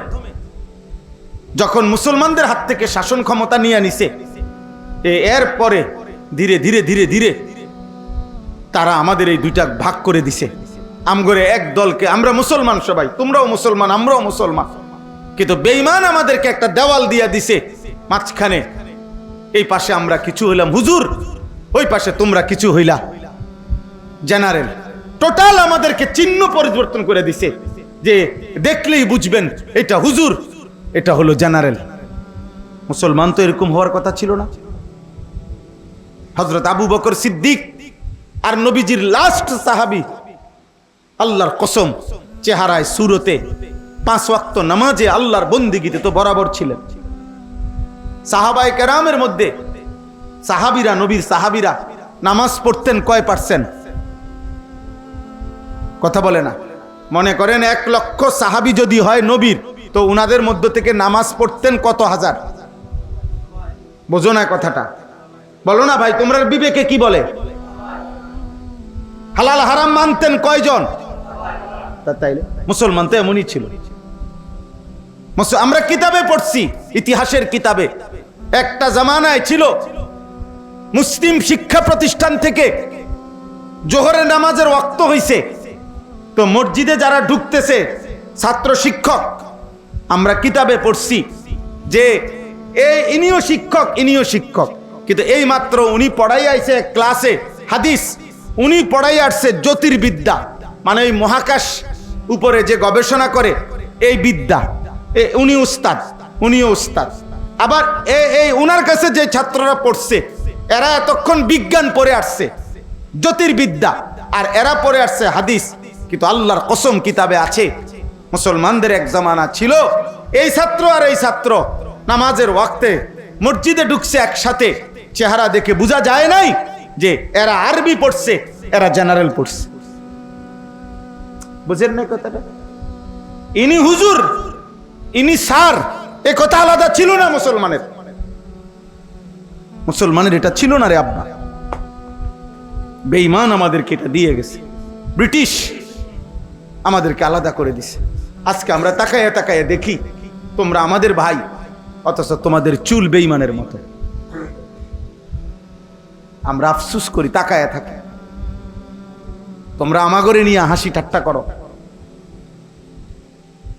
[SPEAKER 1] যখন মুসলমানদের হাত থেকে শাসন ক্ষমতা নিয়ে নিছে, এরপরে ধীরে ধীরে ধীরে ধীরে তারা আমাদের এই দুইটা ভাগ করে দিছে। আমগরে এক দলকে, আমরা মুসলমান সবাই, তোমরাও মুসলমান আমরাও মুসলমান, কিন্তু বেঈমান আমাদেরকে একটা দেওয়াল দিয়া দিছে মাঝখানে। এই পাশে আমরা কিছু হইলাম হুজুর, ওই পাশে তোমরা কিছু হইলা জেনারেল। টোটাল আমাদেরকে চিহ্ন পরিবর্তন করে দিছে যে দেখলেই বুঝবেন এটা হুজুর, এটা হলো জেনারেল। মুসলমান তো এরকম হওয়ার কথা ছিল না। হযরত আবু বকর সিদ্দিক আর নবীজির লাস্ট সাহাবী, আল্লাহর কসম চেহারায় সুরতে 5 ওয়াক্ত নামাজে আল্লাহর বন্দিগিতে তো বরাবর ছিলেন। সাহাবায়ে কেরামের মধ্যে সাহাবীরা, নবীর সাহাবীরা নামাজ পড়তেন কয় পার্সেন্ট? কথা বলে না। মনে করেন 1 লক্ষ সাহাবী যদি হয় নবীর, তো উনাদের মধ্য থেকে নামাজ পড়তেন কত হাজার? বোঝো না কথাটা? বলো না ভাই, তোমরা বিবেকে কি বলে? হালাল হারাম মানতেন কয়জন? তাইলে মুসলমান তো এমনই ছিল। আমরা কিতাবে পড়ছি, ইতিহাসের কিতাবে একটা জামানায় ছিল মুসলিম শিক্ষা প্রতিষ্ঠান থেকে জোহরের নামাজের ওয়াক্ত হইছে, তো মসজিদে যারা ঢুকতেছে ছাত্র শিক্ষক, আমরা কিতাবে পড়ছি যে ইনিও শিক্ষক, ইনিও শিক্ষক, কিন্তু এই মাত্র উনি পড়াই আইছে ক্লাসে হাদিস, উনি পড়াই আসছে জ্যোতির্বিদ্যা, মানে ওই মহাকাশ উপরে যে গবেষণা করে এই বিদ্যা, উনি উস্তাদ, উনিও উস্তাদ। আবার উনার কাছে যে ছাত্ররা পড়ছে এরা এতক্ষণ বিজ্ঞান পড়ে আসছে, জ্যোতির্বিদ্যা, আর এরা পড়ে আসছে হাদিস। কিন্তু আল্লাহর কসম কিতাবে আছে মুসলমানদের এক জামানা ছিল এই ছাত্র আর এই ছাত্র নামাজের ওয়াক্তে মসজিদে ঢুকছে একসাথে, চেহারা দেখে বোঝা যায় নাই যে এরা আরবি পড়ছে, এরা জেনারেল পড়ছে। বুঝেন না কথাটা? ইনি হুজুর, ইনি স্যার, এ কথা আলাদা ছিল না মুসলমানের। মুসলমানের এটা ছিল না রে আব্বা। বেঈমান আমাদেরকে এটা দিয়ে গেছে, ব্রিটিশ আমাদেরকে আলাদা করে দিছে। আজকে আমরা তাকায়া তাকায়া দেখি তোমরা আমাদের ভাই, অথচ তোমাদের চুল বেঈমানের মতো। আমরা আফসুস করি, তাকায়া থাকি। তোমরা আমাগরে নিয়ে হাসি ঠাট্টা করো,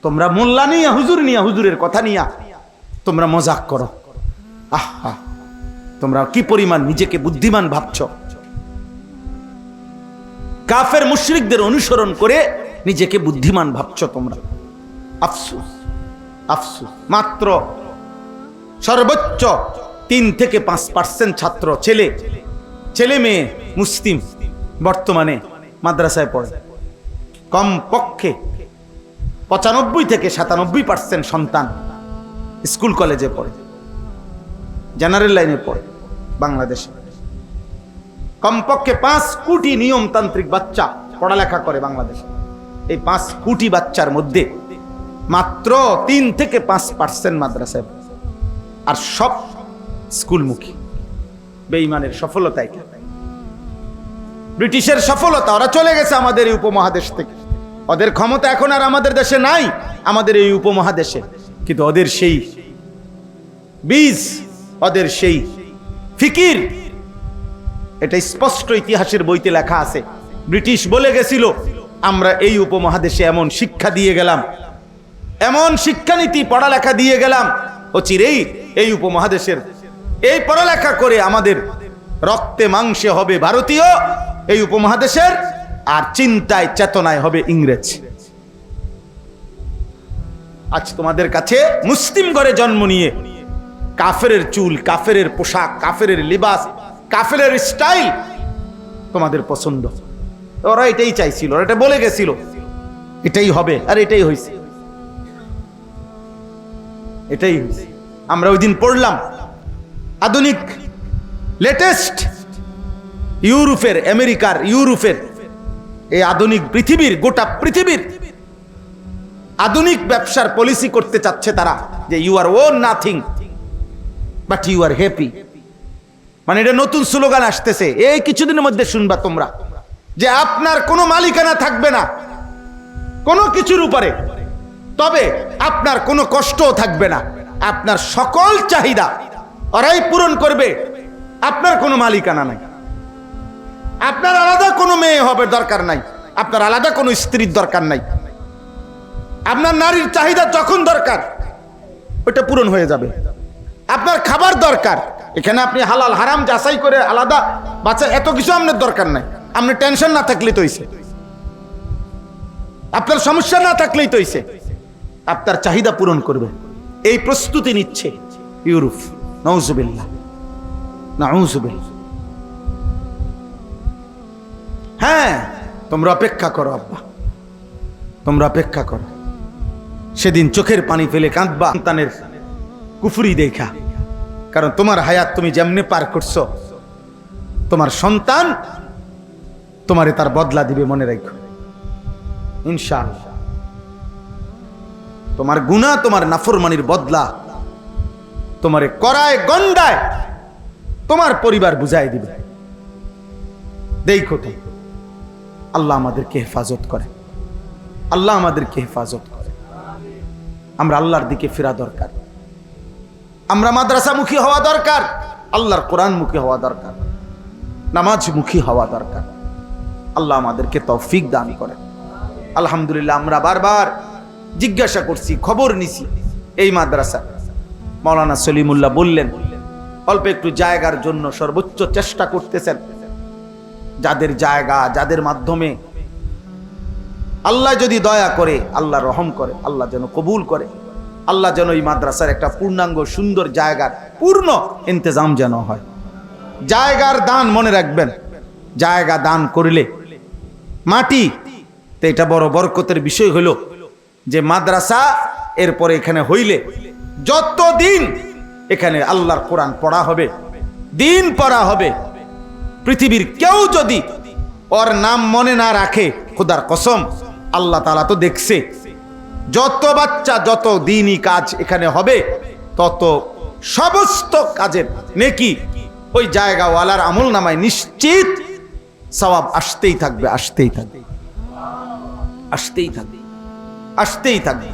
[SPEAKER 1] তোমরা মোল্লা নিয়ে হুজুর নিয়ে হুজুরের কথা নিয়ে তোমরা মজাক করো। আহা, তোমরা কি পরিমাণ নিজেকে বুদ্ধিমান ভাবছ। কাফের মুশরিকদের অনুসরণ করে নিজেকে বুদ্ধিমান ভাবছ তোমরা। আফসোস, আফসোস। মাত্র সর্বোচ্চ 3 থেকে 5% ছাত্র, ছেলে মেয়ে মুসলিম বর্তমানে মাদ্রাসায় পড়ে। কম পক্ষে 95 থেকে 97% সন্তান স্কুল কলেজে পড়ে, জেনারেল লাইনে পড়ে। বাংলাদেশে কমপক্ষে 5 কোটি নিয়মতান্ত্রিক বাচ্চা পড়ালেখা করে বাংলাদেশে। এই 5 কোটি বাচ্চার মধ্যে মাত্র 3 থেকে 5% মাদ্রাসায়, আর সব স্কুলমুখী। বেঈমানের সফলতা এটা, ব্রিটিশের সফলতা। ওরা চলে গেছে আমাদের এই উপমহাদেশ থেকে, ওদের ক্ষমতা এখন আর আমাদের দেশে নাই, আমাদের এই উপমহাদেশে। কিন্তু ওদের সেই বীজ, ওদের সেই ফিকির, এটা স্পষ্ট ইতিহাসের বইতে লেখা আছে। ব্রিটিশ বলে গেছিল, আমরা এই উপমহাদেশে এমন শিক্ষা দিয়ে গেলাম, এমন শিক্ষানীতি পড়ালেখা দিয়ে গেলাম, অচিরেই এই উপমহাদেশের এই পড়ালেখা করে আমাদের রক্তে মাংসে হবে ভারতীয় এই উপমহাদেশের, আর চিন্তায় চেতনায় হবে ইংরেজ। আজ তোমাদের কাছে মুসলিম ঘরে জন্ম নিয়ে কাফেরের চুল, কাফেরের পোশাক, কাফেরের লিবাস, কাফেরের স্টাইল তোমাদের পছন্দ। ওরা এটাই চাইছিল, ওরা এটা বলে গেছিল এটাই হবে, আর এটাই হয়েছে, এটাই হয়েছে। আমরা ওই দিন পড়লাম আধুনিক লেটেস্ট ইউরোপের, আমেরিকার, ইউরোপের এই আধুনিক পৃথিবীর, গোটা পৃথিবীর আধুনিক ব্যবসার পলিসি করতে চাচ্ছে তারা, যে you are own nothing but you are happy. মানে এটা নতুন স্লোগান আসতেছে, এই কিছুদিনের মধ্যে শুনবা তোমরা, যে আপনার কোনো মালিকানা থাকবে না কোনো কিছুর উপরে, তবে আপনার কোনো কষ্টও থাকবে না, আপনার সকল চাহিদা ওরাই পূরণ করবে, আপনার কোনো মালিকানা নাই, আপনার আলাদা কোনো মেয়ে হবে দরকার নাই, আপনার আলাদা কোনো স্ত্রীর দরকার নাই, আপনার নারীর চাহিদা যখন দরকার ওটা পূরণ হয়ে যাবে। আপনার খাবার দরকার, এখানে আপনি হালাল হারাম যাচাই করে আলাদা বাচ্চা, এত কিছু আপনার দরকার নাই। আপনি টেনশন না থাকলেই তো হইছে, আপনার সমস্যা না থাকলেই তো হইছে, আপনার চাহিদা পূরণ করবে। এই প্রস্তুতি নিচ্ছে ইউরোপ। নাউজুবিল্লাহ, নাউজুবিল্লাহ। হ্যাঁ, তোমরা অপেক্ষা করো আব্বা, তোমরা অপেক্ষা করো। সেদিন চোখের পানি ফেলে কাঁদবা সন্তানের কুফরি দেখা, কারণ তোমার হায়াত তুমি যেমনি পার করছো, তোমার সন্তান তোমারে তার বদলা দিবে, মনে রাখো ইনশাআল্লাহ। তোমার গুনাহ, তোমার নাফরমানির বদলা তোমারে করায় গন্ডায় তোমার পরিবার বুঝাই দিবে। দেখো তো, আল্লাহ আমাদেরকে হেফাজত করে, আল্লাহ আমাদেরকে হেফাজত করে। আমরা আল্লাহর দিকে ফেরা দরকার, আমরা মাদ্রাসামুখী হওয়া দরকার, আল্লাহর কোরআনমুখী হওয়া দরকার, নামাজমুখী হওয়া দরকার। আল্লাহ আমাদেরকে তৌফিক দান করে। আলহামদুলিল্লাহ, আমরা বারবার জিজ্ঞাসা করছি, খবর নিছি, এই মাদ্রাসা মাওলানা সলিমুল্লাহ বললেন অল্প একটু জায়গার জন্য সর্বোচ্চ চেষ্টা করতেছেন। যাদের জায়গা, যাদের মাধ্যমে আল্লাহ যদি দয়া করে, আল্লাহ রহম করে, আল্লাহ যেন কবুল করে, আল্লাহ যেন এই মাদ্রাসার একটা পূর্ণাঙ্গ সুন্দর জায়গার পূর্ণ ইন্তজাম যেন হয়। জায়গার দান মনে রাখবেন, জায়গা দান করলে মাটি তো এটা বড় বরকতের বিষয় হলো যে মাদ্রাসা এরপরে এখানে হইলে যতদিন এখানে আল্লাহর কোরআন পড়া হবে, দিন পড়া হবে, পৃথিবীর কেউ যদি ওর নাম মনে না রাখে, খোদার কসম আল্লাহ তাআলা তো দেখছে, যত বাচ্চা যত দ্বীনি কাজ এখানে হবে তত সমস্ত কাজের নেকি ওই জায়গাওয়ালার আমল নামায় নিশ্চিত সওয়াব আসতেই থাকবে, আসতেই থাকবে, আসতেই থাকবে, আসতেই থাকবে,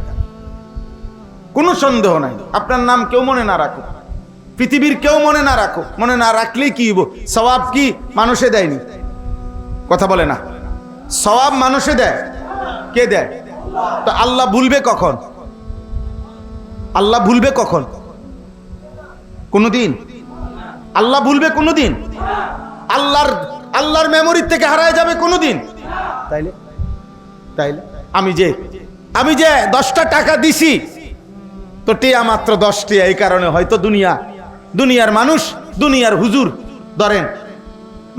[SPEAKER 1] কোনো সন্দেহ নাই। আপনার নাম কেউ মনে না রাখুক, পৃথিবীর কেউ মনে না রাখুক, মনে না রাখলেই কি হইব? সওয়াব কি মানুষে দেয়নি? কথা বলে না, সওয়াব মানুষে দেয়, কে দেয়? তো আল্লাহ ভুলবে কখন? আল্লাহ ভুলবে কখন? কোনদিন আল্লাহ ভুলবে? কোনদিন আল্লাহর মেমোরি থেকে হারায় যাবে কোনদিন? তাইলে তাইলে আমি যে 10টা টাকা দিছি তো টিয়া মাত্র 10 টিয়া, এই কারণে হয়তো দুনিয়ার মানুষ, দুনিয়ার হুজুর ধরেন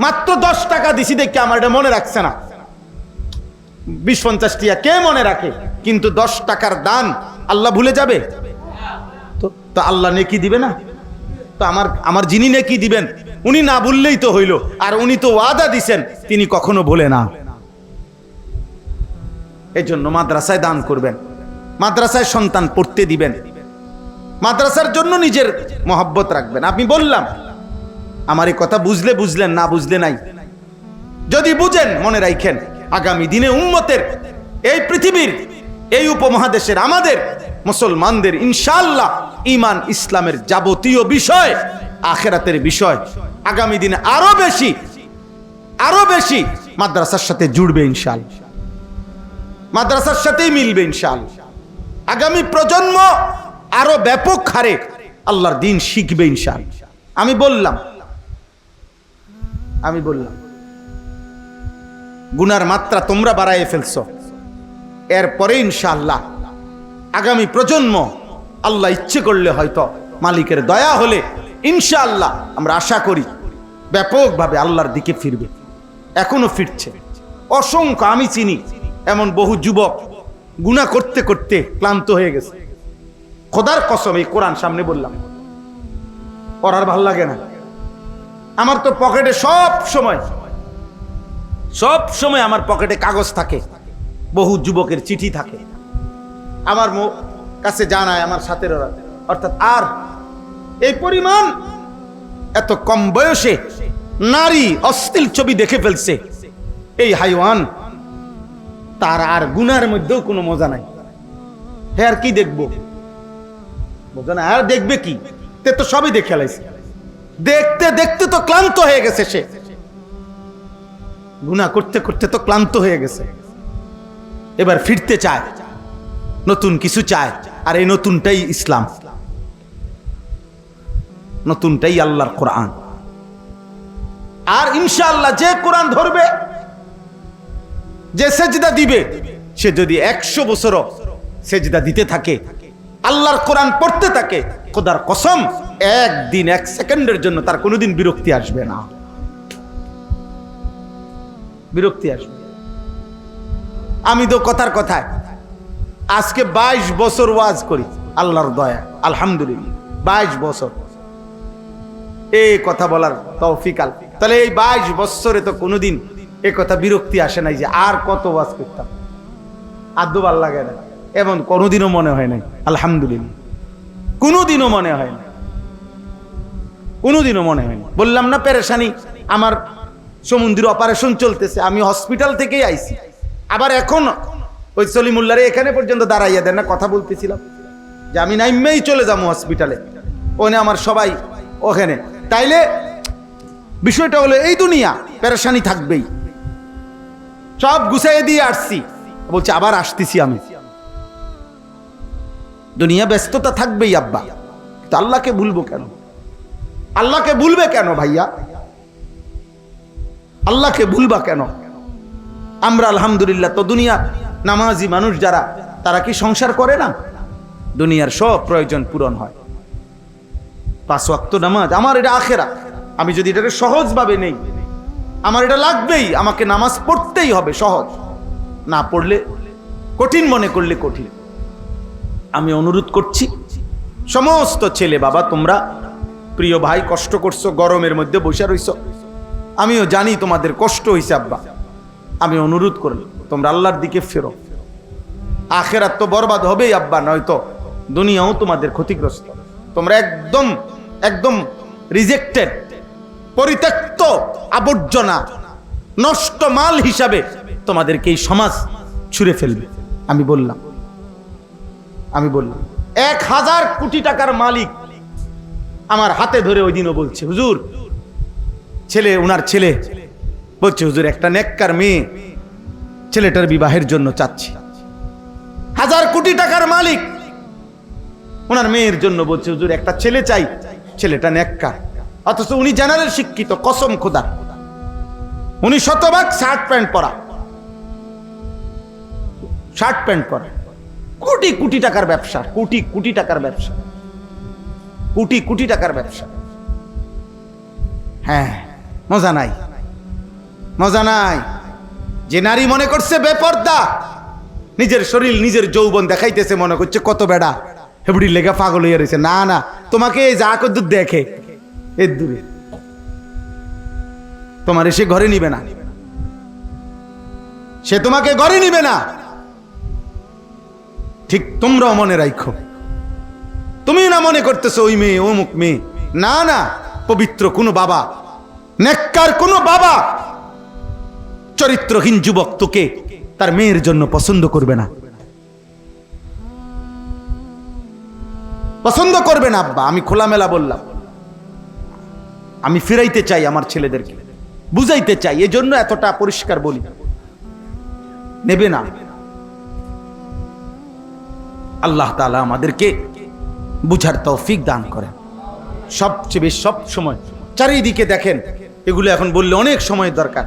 [SPEAKER 1] মাত্র 10 টাকা দিছি দেখে আমার এটা মনে রাখছে না। 20-50 টিয়া কে মনে রাখে? কিন্তু 10 টাকার দান আল্লাহ ভুলে যাবে? তো আল্লাহ নেকি দিবে না? তো আমার যিনি নেকি দিবেন উনি না ভুললেই তো হইল, আর উনি তো ওয়াদা দিছেন তিনি কখনো ভুলে না। এই জন্য মাদ্রাসায় দান করবেন, মাদ্রাসায় সন্তান পড়তে দিবেন, মাদ্রাসার জন্য নিজের মহব্বত রাখবেন। আমি বললাম আমার এই কথা বুঝলে বুঝলেন, না বুঝলে নাই। যদি বুঝেন মনে রাখেন আগামী দিনে উম্মতের, এই পৃথিবীর, এই উপমহাদেশের আমাদের মুসলমানদের ইনশাআল্লাহ ঈমান ইসলামের যাবতীয় বিষয়, আখিরাতের বিষয় আগামী দিনে আরো বেশি মাদ্রাসার সাথে জুড়বে ইনশাআল্লাহ, মাদ্রাসার সাথেই মিলবে ইনশাআল্লাহ। আগামী প্রজন্ম আরো ব্যাপক হারে আল্লাহর দ্বীন শিখবে ইনশাআল্লাহ। আমি বললাম গুনার মাত্রা তোমরা বাড়াইয়ে ফেলছো, এরপরে ইনশাআল্লাহ আগামী প্রজন্ম আল্লাহ ইচ্ছে করলে হয়তো মালিকের দয়া হলে ইনশাআল্লাহ আমরা আশা করি ব্যাপকভাবে আল্লাহর দিকে ফিরবে। এখনো ফিরছে অসংখ্য, আমি চিনি এমন বহু যুবক গুনাহ করতে করতে ক্লান্ত হয়ে গেছে। খোদার কসম, এই কোরআন সামনে বললাম, পড়ার ভাল লাগে না। আমার তো পকেটে সব সময় আমার পকেটে কাগজ থাকে, বহু যুবকের চিঠি থাকে, আমার কাছে জানায় আমার সাথে, অর্থাৎ আর এই পরিমাণ এত কম বয়সে নারী অশ্লীল ছবি দেখে ফেলছে, এই হাইওয়ান তার আর গুনার মধ্যেও কোনো মজা নাই। হে আর কি দেখবো? মজা না, আর দেখবে কি? তে তো সবই দেখে লাইছে, দেখতে দেখতে তো ক্লান্ত হয়ে গেছে সে, গুনাহ করতে করতে তো ক্লান্ত হয়ে গেছে। এবার ফিরতে চায়, নতুন কিছু চায়, আর এই নতুনটাই ইসলাম, নতুনটাই আল্লাহর কোরআন। আর ইনশাআল্লাহ যে কোরআন ধরবে, যে সেজদা দিবে, সে যদি 100 বছরও সেজদা দিতে থাকে, আল্লাহর কোরআন পড়তে থাকে, খোদার কসম একদিন 1 সেকেন্ডের জন্য তার কোনোদিন বিরক্তি আসবে না, বিরক্তি আসবে। আমি তো কথায় আজকে 22 বছর ওয়াজ করি, আল্লাহর দয়া আলহামদুলিল্লাহ 22 বছর এই কথা বলার তৌফিক আল্লাহ। তাহলে এই 22 বছরে তো কোনোদিন এই কথা বিরক্তি আসে নাই যে আর কত ওয়াজ করতাম, আদৌ ভাল লাগে না, এমন কোনোদিনও মনে হয় নাই আলহামদুলিল্লাহ, কোনোদিনও মনে হয় না, কোনোদিনও মনে হয় না। বললাম না পেরেশানি, আমার সমুদ্রের অপারেশন চলতেছে, আমি হসপিটাল থেকেই আইছি, আবার এখন ওই সলিমুল্লাহরে এখানে পর্যন্ত দাঁড়াইয়া দেন না, কথা বলতেছিলাম যে আমি নাইমেই চলে যাবো হসপিটালে, ওখানে আমার সবাই ওখানে। তাইলে বিষয়টা হলো এই দুনিয়া পেরেশানি থাকবেই, সব গুছাইয়ে দিয়ে আসছি, বলছে আবার আসতেছি আমি, দুনিয়া ব্যস্ততা থাকবেই আব্বা। তো আল্লাহকে ভুলবো কেন? আল্লাহকে ভুলবে কেন ভাইয়া? আল্লাহকে ভুলবা কেন? আমরা আলহামদুলিল্লাহ তো দুনিয়া নামাজি মানুষ যারা, তারা কি সংসার করে না? দুনিয়ার সব প্রয়োজন পূরণ হয়, 5 ওয়াক্ত নামাজ, আমার এটা আখেরাত। আমি যদি এটাকে সহজভাবে নেই, আমার এটা লাগবেই, আমাকে নামাজ পড়তেই হবে, সহজ না পড়লে কঠিন, মনে করলে কঠিন। আমি অনুরোধ করছি সমস্ত ছেলে বাবা, তোমরা প্রিয় ভাই কষ্ট করছো, গরমের মধ্যে বসে রইছো, আমিও জানি তোমাদের কষ্ট হয়েছে আব্বা, আমি অনুরোধ করি তোমরা আল্লাহর দিকে ফেরো। আখেরাত তো বরবাদ হবেই আব্বা, নয়তো দুনিয়াও তোমাদের ক্ষতিগ্রস্ত। তোমরা একদম একদম রিজেক্টেড, পরিত্যক্ত আবর্জনা, নষ্ট মাল হিসাবে তোমাদেরকে এই সমাজ ছুঁড়ে ফেলবে। আমি বললাম 1000 কোটি টাকার মালিক আমার হাতে ধরে ওই দিনও বলছে, হুজুর ওনার ছেলে বলছে, হুজুর একটা নেককার মেয়ে, ছেলেটার বিবাহের জন্য চাচ্ছি। 1000 কোটি টাকার মালিক ওনার মেয়ের জন্য বলছে, হুজুর একটা ছেলে চাই, ছেলেটা নেককার। অথচ উনি জেনারেল শিক্ষিত, কসম খোদা, উনি শতভাগ শার্ট প্যান্ট পরা, কোটি কোটি টাকার ব্যবসা, কোটি কোটি টাকার ব্যবসা, কোটি কোটি টাকার ব্যবসা। হ্যাঁ, মজা নাই। যে নারী মনে করছে বেপর্দা, নিজের শরীর নিজের যৌবন দেখাইতেছে, মনে করছে কত বেড়া, হেবড়ির লেগে পাগল হয়ে রয়েছে। না, তোমাকে যা কদ্দুর দেখে এর দূরে, তোমার এসে ঘরে নিবে না, সে তোমাকে ঘরে নিবে না। ঠিক তোমরাও মনে রাখো, তুমি না মনে করতেছো ওই মেয়ে অমুক মেয়ে, না, পবিত্র কোনো বাবা, নেককার কোনো বাবা চরিত্রহীন যুবক তোকে তার মেয়ের জন্য পছন্দ করবে না, আব্বা। আমি খোলামেলা বললাম, আমি ফিরাইতে চাই আমার ছেলেদেরকে, বুঝাইতে চাই, এজন্য এতটা পরিষ্কার বলি। নেবে না। আল্লাহ তাআলা আমাদেরকে বুঝার তৌফিক দান করেন। সবচেয়ে বেশি সব সময় চারিদিকে দেখেন, এগুলো এখন বললে অনেক সময় দরকার,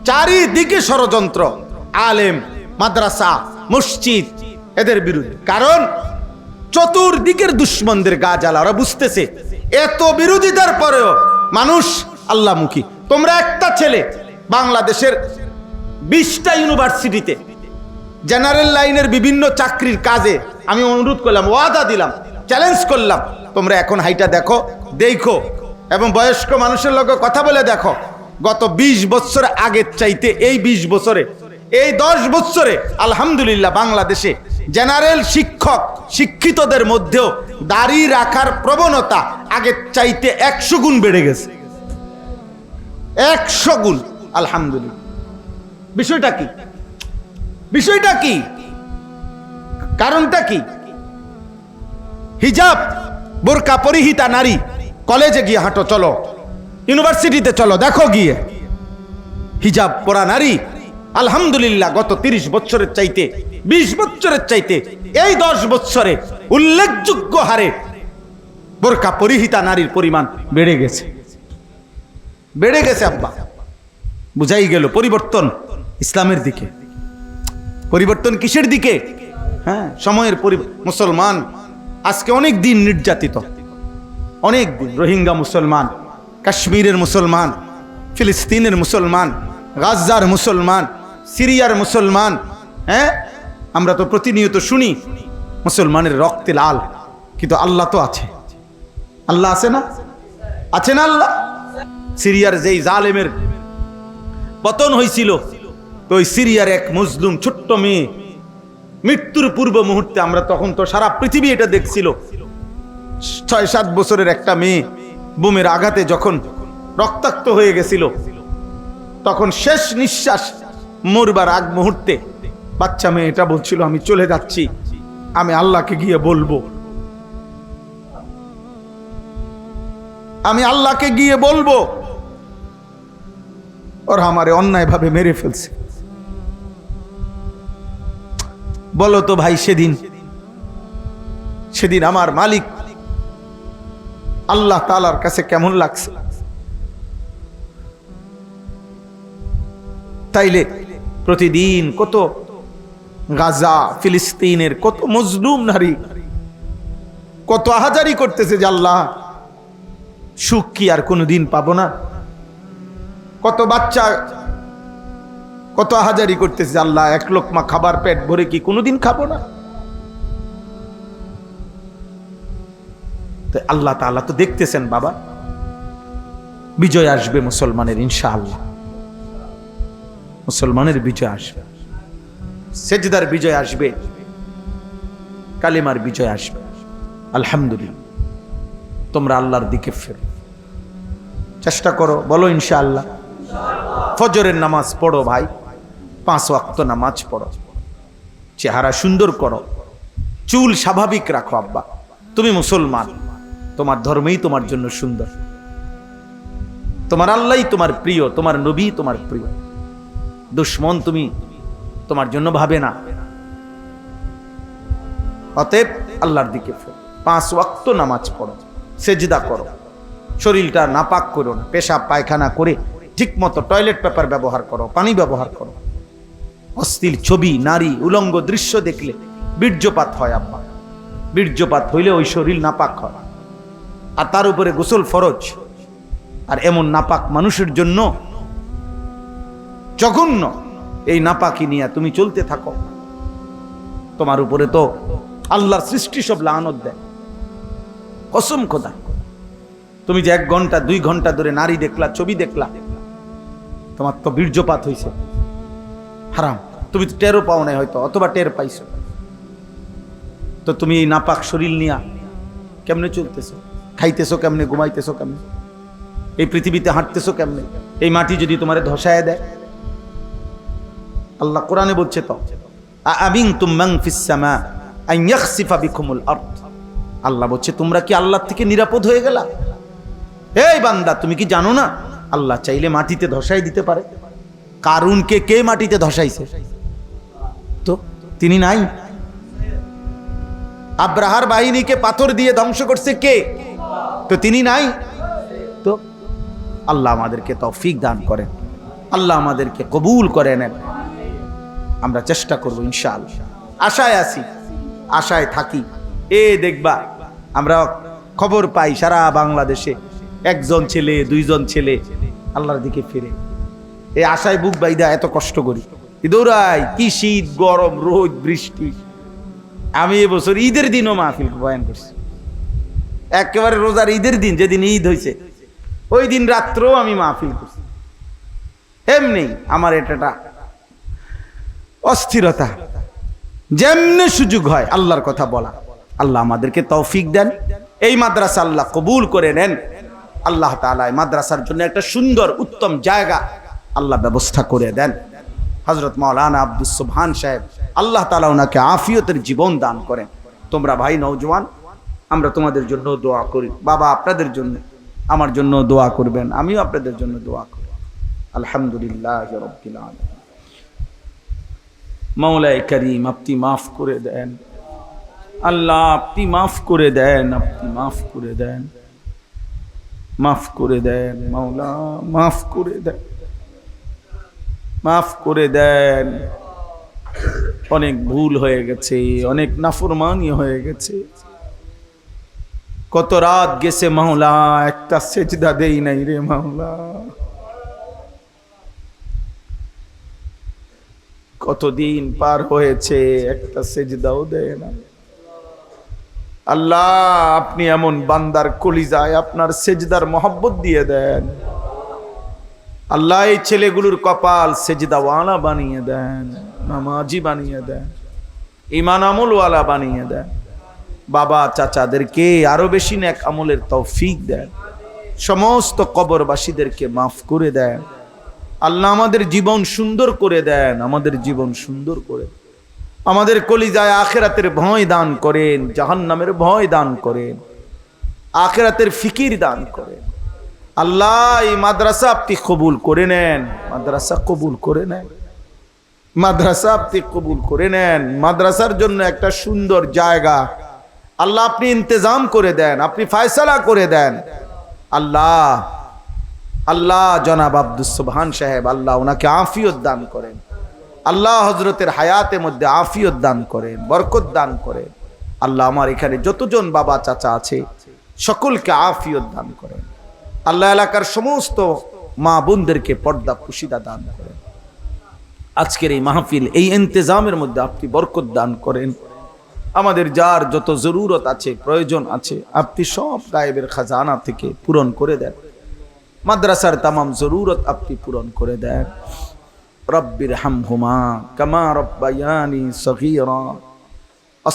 [SPEAKER 1] চারিদিকে ষড়যন্ত্র, আলেম, মাদ্রাসা, মসজিদ, এদের বিরুদ্ধে। কারণ চতুর্দিকের দুশ্মনদের গা জ্বালা, ওরা বুঝতেছে এত বিরোধিতার পরেও মানুষ আল্লাহমুখী। তোমরা একটা ছেলে বাংলাদেশের 20টা ইউনিভার্সিটিতে জেনারেল লাইনের বিভিন্ন চাকরির কাজে, আমি অনুরোধ করলাম, ওয়াদা দিলাম, চ্যালেঞ্জ করলাম, তোমরা এখন হাইটা দেখো এবং বয়স্ক মানুষের লগে কথা বলে দেখো, গত 20 বছর আগের চাইতে এই 20 বছরে, এই 10 বছরে আলহামদুলিল্লাহ বাংলাদেশে জেনারেল শিক্ষিতদের মধ্যেও দাড়ি রাখার প্রবণতা আগের চাইতে 100 গুণ বেড়ে গেছে, 100 গুণ, আলহামদুলিল্লাহ। বিষয়টা কি? কারণটা কি? হিজাব, বোরকা পরিহিতা নারী কলেজে গিয়ে হাঁটো, চলো ইউনিভার্সিটিতে চলো, দেখো গিয়ে হিজাব পরা নারী আলহামদুলিল্লাহ গত 30 বছরের চাইতে, 20 বছরের চাইতে এই 10 বছরে উল্লেখযোগ্য হারে বোরকা পরিহিতা নারীর পরিমাণ বেড়ে গেছে আব্বা। বুঝাই গেল পরিবর্তন ইসলামের দিকে। পরিবর্তন কিসের দিকে? হ্যাঁ, সময়ের মুসলমান আজকে অনেক দিন নির্যাতিত, অনেক দিন। রোহিঙ্গা মুসলমান, কাশ্মীরের মুসলমান, ফিলিস্তিনের মুসলমান, গাজার মুসলমান, সিরিয়ার মুসলমান। হ্যাঁ, আমরা তো প্রতিনিয়ত শুনি মুসলমানের রক্তে লাল, কিন্তু আল্লাহ তো আছে। আল্লাহ আছে না? আল্লাহ? সিরিয়ার যেই জালেমের পতন হয়েছিল, তো ওই সিরিয়ার এক মুসলিম ছোট্ট মেয়ে মৃত্যুর পূর্ব মুহূর্তে, আমরা তখন তো সারা পৃথিবী এটা দেখছিল, 6-7 বছরের একটা মেয়ে বোমের আঘাতে যখন রক্তাক্ত হয়ে গেছিল, তখন শেষ নিঃশ্বাস মরবার আগ মুহূর্তে বাচ্চা মেয়ে এটা বলছিল, আমি চলে যাচ্ছি, আমি আল্লাহকে গিয়ে বলবো, ওরা আমারে অন্যায় ভাবে মেরে ফেলছে। বলো তো ভাই, সেদিন আমার মালিক আল্লাহ তাআলার কাছে কেমন লাগছে? তাইলে প্রতিদিন কত গাজা, ফিলিস্তিনের কত মজলুম নারী কত আহাজারি করতেছে যে আল্লাহ, সুখ কি আর কোনোদিন পাবো না? কত বাচ্চা কত আহাজারি করতেছে, আল্লাহ এক লোকমা খাবার পেট ভরে কি কোনোদিন খাবো না? তো আল্লাহ তাআলা তো দেখতেছেন বাবা, বিজয় আসবে মুসলমানের, ইনশাআল্লাহ মুসলমানের বিজয় আসবে, সেজদার বিজয় আসবে, কালিমার বিজয় আসবে। আলহামদুলিল্লাহ। তোমরা আল্লাহর দিকে ফেরো, চেষ্টা করো, বলো ইনশাআল্লাহ। ফজরের নামাজ পড়ো ভাই, 5 ওয়াক্ত নামাজ পড়ো, চেহারা সুন্দর করো, চুল স্বাভাবিক রাখো। আব্বা তুমি মুসলমান, তোমার ধর্মই তোমার জন্য সুন্দর, তোমার আল্লাহই তোমার প্রিয়, তোমার নবী তোমার প্রিয়, দুশ্মন তুমি তোমার জন্য ভাবে না। অতএব আল্লাহর দিকে ফেরো, 5 ওয়াক্ত নামাজ পড়ো, সেজদা করো, শরীরটা নাপাক করো না, পেশাব পায়খানা করে ঠিক মতো টয়লেট পেপার ব্যবহার করো, পানি ব্যবহার করো। অশ্লীল ছবি, নারী, উলঙ্গ দৃশ্য দেখলে বীর্যপাত হয় আব্বা, বীর্যপাত হইলে ওই শরীর নাপাক হয়, আর তার উপরে গোসল ফরজ। আর এমন নাপাক মানুষের জন্য জঘন্য, এই নাপাকি নিয়ে তুমি চলতে থাকো, তোমার উপরে তো আল্লাহর সৃষ্টি সব লানত দেয়। কসম খোদা, তুমি যে 1 ঘন্টা 2 ঘন্টা ধরে নারী দেখলা, ছবি দেখলা, তোমার তো বীর্যপাত হয়েছে, হারাম। তুমি তো টেরও পাও নাই হয়তো, অথবা টের পাইছো। তো তুমি এই নাপাক শরীর নিয়ে কেমনে চলতেছো, খাইতেছো কেমনে, ঘুমাইতেছো কেমনে, এই পৃথিবীতে হাঁটতেছো কেমনে? এই মাটি যদি তোমারে ধসায় দেয়, আল্লাহ কোরআনে বলছে তো, আমিনতুম মান ফিস সামা আন ইয়াখসিফা বিকুমুল আরদ। আল্লাহ বলছে তোমরা কি আল্লাহর থেকে নিরাপদ হয়ে গেলা? এই বান্দা, তুমি কি জানো না আল্লাহ চাইলে মাটিতে ধসাই দিতে পারে? কারুনকে কে মাটিতে ধসাইছে? তো তিনি নাই? আব্রাহার বাহিনীকে পাথর দিয়ে ধ্বংস করছে কে? তো তিনি নাই? তো আল্লাহ আমাদেরকে তৌফিক দান করেন, আল্লাহ আমাদেরকে কবুল করে নেন। আমরা চেষ্টা করব ইনশাআল্লাহ, আশায় আছি, আশায় থাকি। দেখবা আমরা খবর পাই সারা বাংলাদেশে 1 জন ছেলে 2 জন ছেলে আল্লাহর দিকে ফিরে। এই আশায় বুক বাইদা এত কষ্ট করি, দৌড়াই, কি শীত গরম রোদ বৃষ্টি। আমি এবছর ঈদের দিনও মাহফিল বয়ান করছি, একেবারে রোজার ঈদের দিন, যেদিন ঈদ হয়েছে ওই দিন রাত্রেও আমি মাহফিল করছি। এমনি আমার এটা অস্থিরতা, যেমনি সুযোগ হয় আল্লাহর কথা বলা। আল্লাহ আমাদেরকে তৌফিক দেন, এই মাদ্রাসা আল্লাহ কবুল করে নেন। আল্লাহ তাআলা এই মাদ্রাসার জন্য একটা সুন্দর উত্তম জায়গা আল্লাহ ব্যবস্থা করে দেন। হযরত মাওলানা আব্দুস সুবহান সাহেব, আল্লাহ তাআলা ওনাকে আফিয়তের জীবন দান করেন। তোমরা ভাই নওজওয়ান, আমরা তোমাদের জন্য দোয়া করি। বাবা আপনাদের জন্য, আমার জন্য দোয়া করবেন, আমিও আপনাদের জন্য দোয়া করি। আলহামদুলিল্লাহ রাব্বিল আলামিন। মাওলায়ে করিম, আপনি মাফ করে দেন আল্লাহ, আপনি মাফ করে দেন, আপনি মাফ করে দেন, মাফ করে দেন মাওলা, মাফ করে দেন, মাফ করে দেন। অনেক ভুল হয়ে গেছে, অনেক নাফরমানি হয়ে গেছে। কত রাত গেছে মাওলা, একটা সেজদা দেই নাই রে মাওলা। কতদিন পার হয়েছে, একটা সেজদাও দেয় না। আল্লাহ আপনি এমন বান্দার কলিজায় আপনার সেজদার মহব্বত দিয়ে দেন। আল্লাহ এই ছেলেগুলোর কপাল সেজদাওয়ালা বানিয়ে দেন, নামাজি বানিয়ে দেন, ঈমান আমলওয়ালা বানিয়ে দেন। বাবা চাচাদেরকে আরো বেশি নেক আমলের তৌফিক দেন। সমস্ত কবরবাসীদেরকে মাফ করে দেন। আল্লাহ আমাদের জীবন সুন্দর করে দেন, আমাদের জীবন সুন্দর করে, আমাদের কলিজায় আখিরাতের ভয় দান করেন, জাহান্নামের ভয় দান করেন, আখিরাতের ফিকির দান করেন। আল্লাহ এই মাদ্রাসা আপনি কবুল করে নেন, মাদ্রাসা কবুল করে নেন, মাদ্রাসা আপনি কবুল করে নেন। মাদ্রাসার জন্য একটা সুন্দর জায়গা আল্লাহ আপনি ইন্তজাম করে দেন, আপনি ফয়সালা করে দেন। আল্লাহ আল্লাহ জনাব আব্দুস সুবহান সাহেব, আল্লাহ ওনাকে আফিয়ত দান করেন। আল্লাহ হজরতের হায়াতের মধ্যে আফিয়ত দান করেন, বরকত দান করেন। আল্লাহ আমার এখানে যতজন বাবা চাচা আছে সকলকে আফিয়ত দান করেন। আল্লাহ এলাকার সমস্ত মা বোনদেরকে পর্দা পুশিদা দান করেন। আজকের এই মাহফিল, এই ইন্তজামের মধ্যে আপনি বরকত দান করেন। আমাদের যার যত জরুরত আছে, প্রয়োজন আছে, আপনি সব গায়েবের খাজানা থেকে পূরণ করে দেন। মাদ্রাসার তামাম জরুরত আপনি পূরণ করে দেন। রব্বির হামহুমা কামা রব্বায়ানি সগীরা।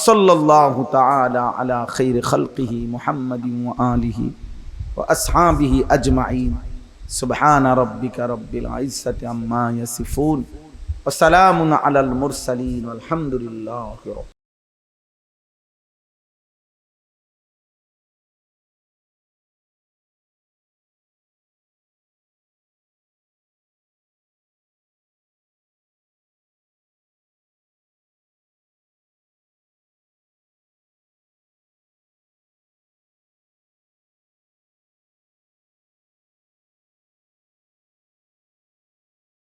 [SPEAKER 1] সাল্লাল্লাহু তাআলা আলা খাইরি খালকিহি মুহাম্মাদিন ওয়া আলিহি ওয়া আসহাবিহি আজমাইন। সুবহানা রাব্বিকা রাব্বিল ইজ্জাতি আম্মা ইয়াসিফুন ওয়া সালামুন আলাল মুরসালিন ওয়ালহামদুলিল্লাহি